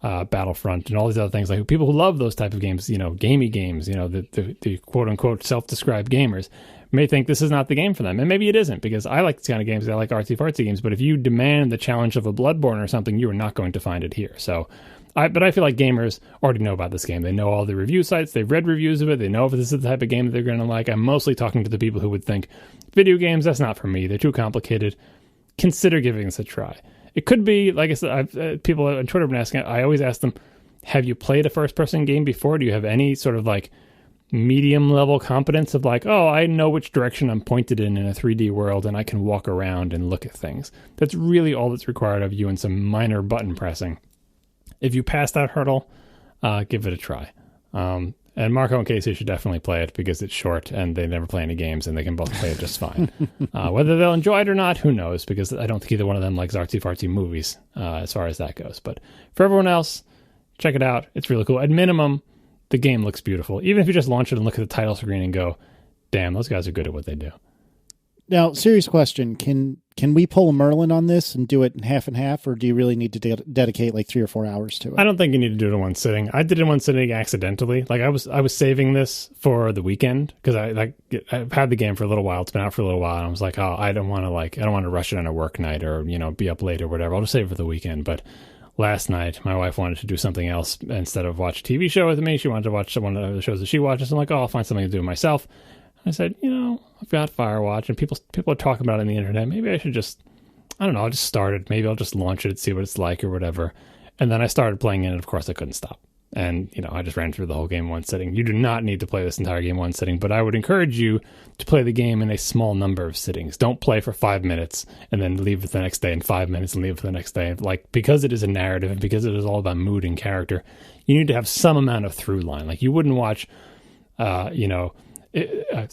Battlefront and all these other things, like people who love those type of games, gamey games, the quote-unquote self-described gamers may think this is not the game for them. And maybe it isn't, because I like this kind of games. I like artsy-fartsy games. But if you demand the challenge of a Bloodborne or something, you are not going to find it here. So, but I feel like gamers already know about this game. They know all the review sites. They've read reviews of it. They know if this is the type of game that they're going to like. I'm mostly talking to the people who would think, video games, that's not for me. They're too complicated. Consider giving this a try. It could be, like I said, people on Twitter have been asking, I always ask them, have you played a first-person game before? Do you have any sort of like medium-level competence of like, I know which direction I'm pointed in a 3D world and I can walk around and look at things? That's really all that's required of you, and some minor button pressing. If you pass that hurdle, give it a try. And Marco and Casey should definitely play it because it's short and they never play any games and they can both play it just fine. Whether they'll enjoy it or not, who knows? Because I don't think either one of them likes artsy-fartsy movies as far as that goes. But for everyone else, check it out. It's really cool. At minimum, the game looks beautiful. Even if you just launch it and look at the title screen and go, damn, those guys are good at what they do. Now, serious question. Can Can we pull a Merlin on this and do it in half and half, or do you really need to dedicate like 3 or 4 hours to it? I don't think you need to do it in one sitting. I did it in one sitting accidentally. Like I was saving this for the weekend because I've had the game for a little while. It's been out for a little while, and I was like, oh, I don't want to rush it on a work night or be up late or whatever. I'll just save it for the weekend. But last night, my wife wanted to do something else instead of watch a TV show with me. She wanted to watch one of the shows that she watches. I'm like, oh, I'll find something to do myself. I said, I've got Firewatch, and people are talking about it on the internet. Maybe I should I'll just start it. Maybe I'll just launch it, see what it's like or whatever. And then I started playing it, and of course I couldn't stop. And, I just ran through the whole game in one sitting. You do not need to play this entire game in one sitting, but I would encourage you to play the game in a small number of sittings. Don't play for 5 minutes and then leave it the next day, and 5 minutes and leave it for the next day. Like, because it is a narrative and because it is all about mood and character, you need to have some amount of through line. Like, you wouldn't watch,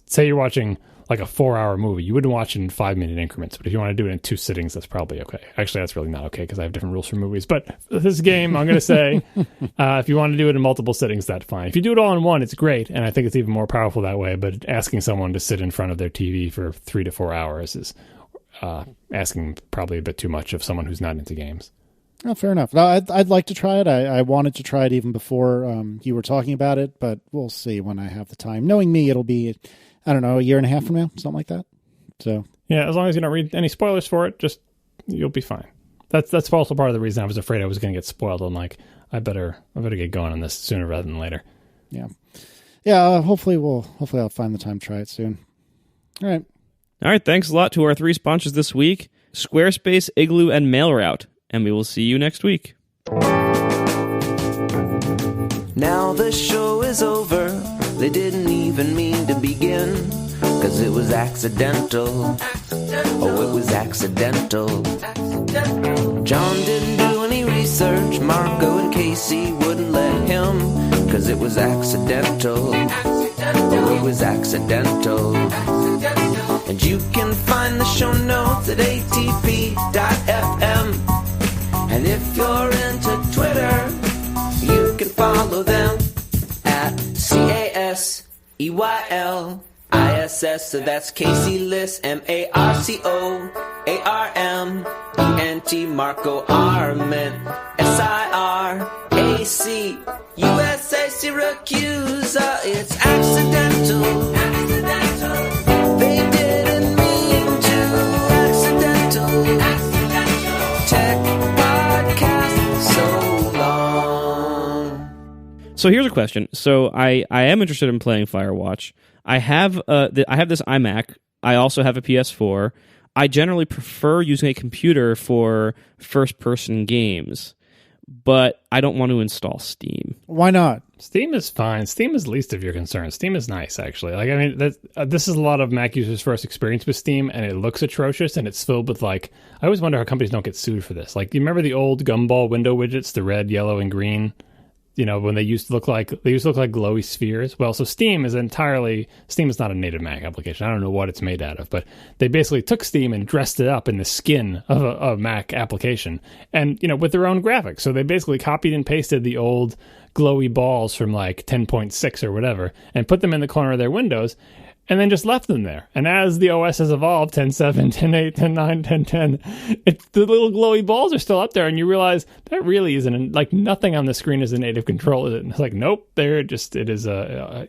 say you're watching like a 4-hour movie, you wouldn't watch it in 5-minute increments. But if you want to do it in 2 sittings, that's probably okay. Actually, that's really not okay because I have different rules for movies. But this game, I'm going to say, if you want to do it in multiple sittings, that's fine. If you do it all in one, it's great. And I think it's even more powerful that way. But asking someone to sit in front of their TV for 3 to 4 hours is asking probably a bit too much of someone who's not into games. Oh, fair enough. No, I'd like to try it. I wanted to try it even before you were talking about it, but we'll see when I have the time. Knowing me, it'll be, I don't know, a year and a half from now, something like that. So yeah, as long as you don't read any spoilers for it, you'll be fine. That's also part of the reason I was afraid I was going to get spoiled. I'm like, I better get going on this sooner rather than later. Yeah. Hopefully I'll find the time to try it soon. All right. Thanks a lot to our 3 sponsors this week: Squarespace, Igloo, and MailRoute. And we will see you next week. Now the show is over. They didn't even mean to begin, 'cause it was accidental. Oh, it was accidental. John didn't do any research. Marco and Casey wouldn't let him, 'cause it was accidental. Oh, it was accidental. And you can find the show notes at atp.fm. And if you're into Twitter, you can follow them at CASEYLISS. So that's Casey Liss, MARCOARMENT, Marco Arment, SIRAC, USA Syracuse. It's accidental. They didn't mean to. Accidental. Tech podcast so long. So here's a question. So I am interested in playing Firewatch. I have this iMac. I also have a PS4. I generally prefer using a computer for first-person games, but I don't want to install Steam. Why not? Steam is fine. Steam is least of your concerns. Steam is nice, actually. Like, I mean, this is a lot of Mac users' first experience with Steam, and it looks atrocious, and it's filled with, like, I always wonder how companies don't get sued for this. Like, you remember the old gumball window widgets, the red, yellow, and green? When they used to look like glowy spheres. Well, so Steam is not a native Mac application. I don't know what it's made out of, but they basically took Steam and dressed it up in the skin of a Mac application, and with their own graphics. So they basically copied and pasted the old glowy balls from like 10.6 or whatever, and put them in the corner of their windows, and then just left them there. And as the OS has evolved, 10.7, 10.8, 10.9, 10.10, the little glowy balls are still up there, and you realize that really isn't, like, nothing on the screen is a native control, is it? And it's like, nope, it is a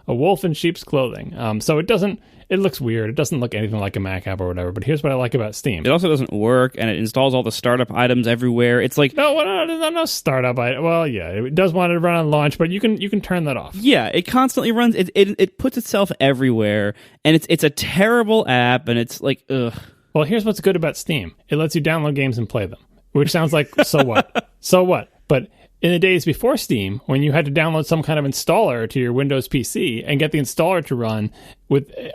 wolf in sheep's clothing. So it looks weird. It doesn't look anything like a Mac app or whatever, but here's what I like about Steam. It also doesn't work, and it installs all the startup items everywhere. It's like... No startup item. Well, yeah, it does want to run on launch, but you can turn that off. Yeah, it constantly runs. It puts itself everywhere, and it's a terrible app, and it's like, ugh. Well, here's what's good about Steam. It lets you download games and play them, which sounds like, so what? So what? But in the days before Steam, when you had to download some kind of installer to your Windows PC and get the installer to run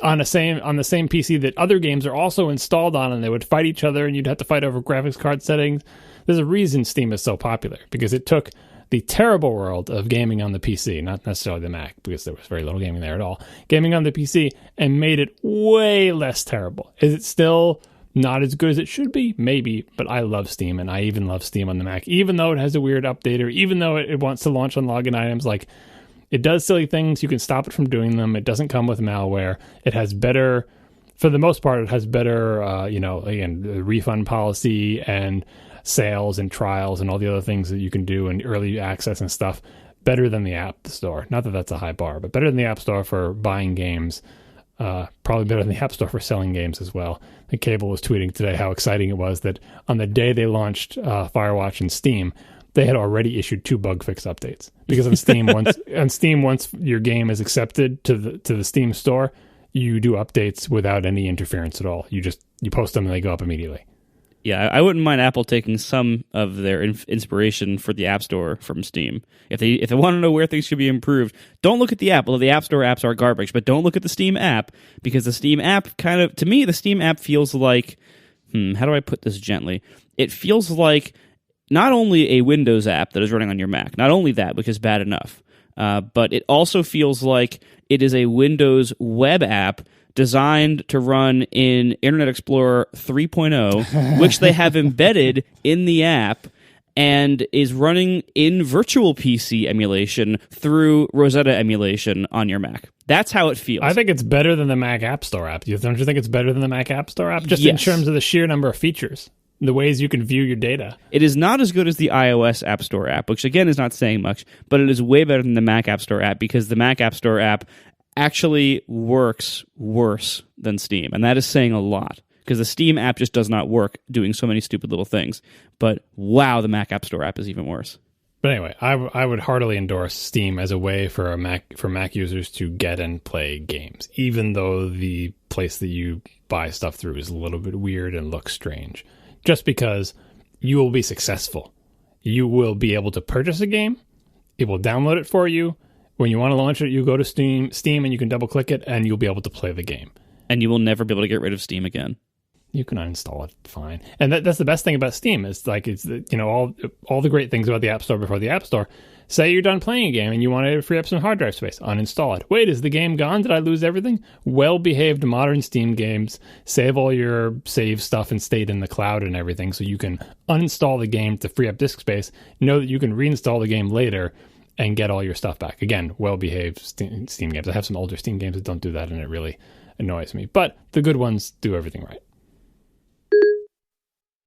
on the same PC that other games are also installed on, and they would fight each other, and you'd have to fight over graphics card settings. There's a reason Steam is so popular, because it took the terrible world of gaming on the PC, not necessarily the Mac, because there was very little gaming there at all, gaming on the PC, and made it way less terrible. Is it still not as good as it should be? Maybe, but I love Steam, and I even love Steam on the Mac, even though it has a weird updater, even though it wants to launch on login items. Like, it does silly things. You can stop it from doing them. It doesn't come with malware. It has better for the most part, it has better, again, refund policy and sales and trials and all the other things that you can do and early access and stuff better than the App Store. Not that that's a high bar, but better than the App Store for buying games. Probably better than the App Store for selling games as well. The Cable was tweeting today how exciting it was that on the day they launched Firewatch and Steam, they had already issued 2 bug fix updates. Because on Steam, once your game is accepted to the Steam store, you do updates without any interference at all. You post them and they go up immediately. Yeah, I wouldn't mind Apple taking some of their inspiration for the App Store from Steam. If they want to know where things should be improved, don't look at the app. Well, the App Store apps are garbage, but don't look at the Steam app, because the Steam app to me, the Steam app feels like, how do I put this gently? It feels like not only a Windows app that is running on your Mac, not only that, which is bad enough, but it also feels like it is a Windows web app designed to run in Internet Explorer 3.0, which they have embedded in the app and is running in virtual PC emulation through Rosetta emulation on your Mac. That's how it feels. I think it's better than the Mac App Store app. Don't you think it's better than the Mac App Store app? Just in terms of the sheer number of features, the ways you can view your data. It is not as good as the iOS App Store app, which again is not saying much, but it is way better than the Mac App Store app, because the Mac App Store app actually works worse than Steam. And that is saying a lot, because the Steam app just does not work doing so many stupid little things. But wow, the Mac App Store app is even worse. But anyway, I would heartily endorse Steam as a way for Mac users to get and play games, even though the place that you buy stuff through is a little bit weird and looks strange. Just because you will be successful. You will be able to purchase a game. It will download it for you. When you want to launch it, you go to Steam, and you can double-click it, and you'll be able to play the game. And you will never be able to get rid of Steam again. You can uninstall it, fine. And that's the best thing about Steam. Is like it's all the great things about the App Store before the App Store. Say you're done playing a game and you want to free up some hard drive space. Uninstall it. Wait, is the game gone? Did I lose everything? Well-behaved modern Steam games save all your save stuff and state in the cloud and everything, so you can uninstall the game to free up disk space. Know that you can reinstall the game later and get all your stuff back. Again, well-behaved Steam games. I have some older Steam games that don't do that, and it really annoys me. But the good ones do everything right.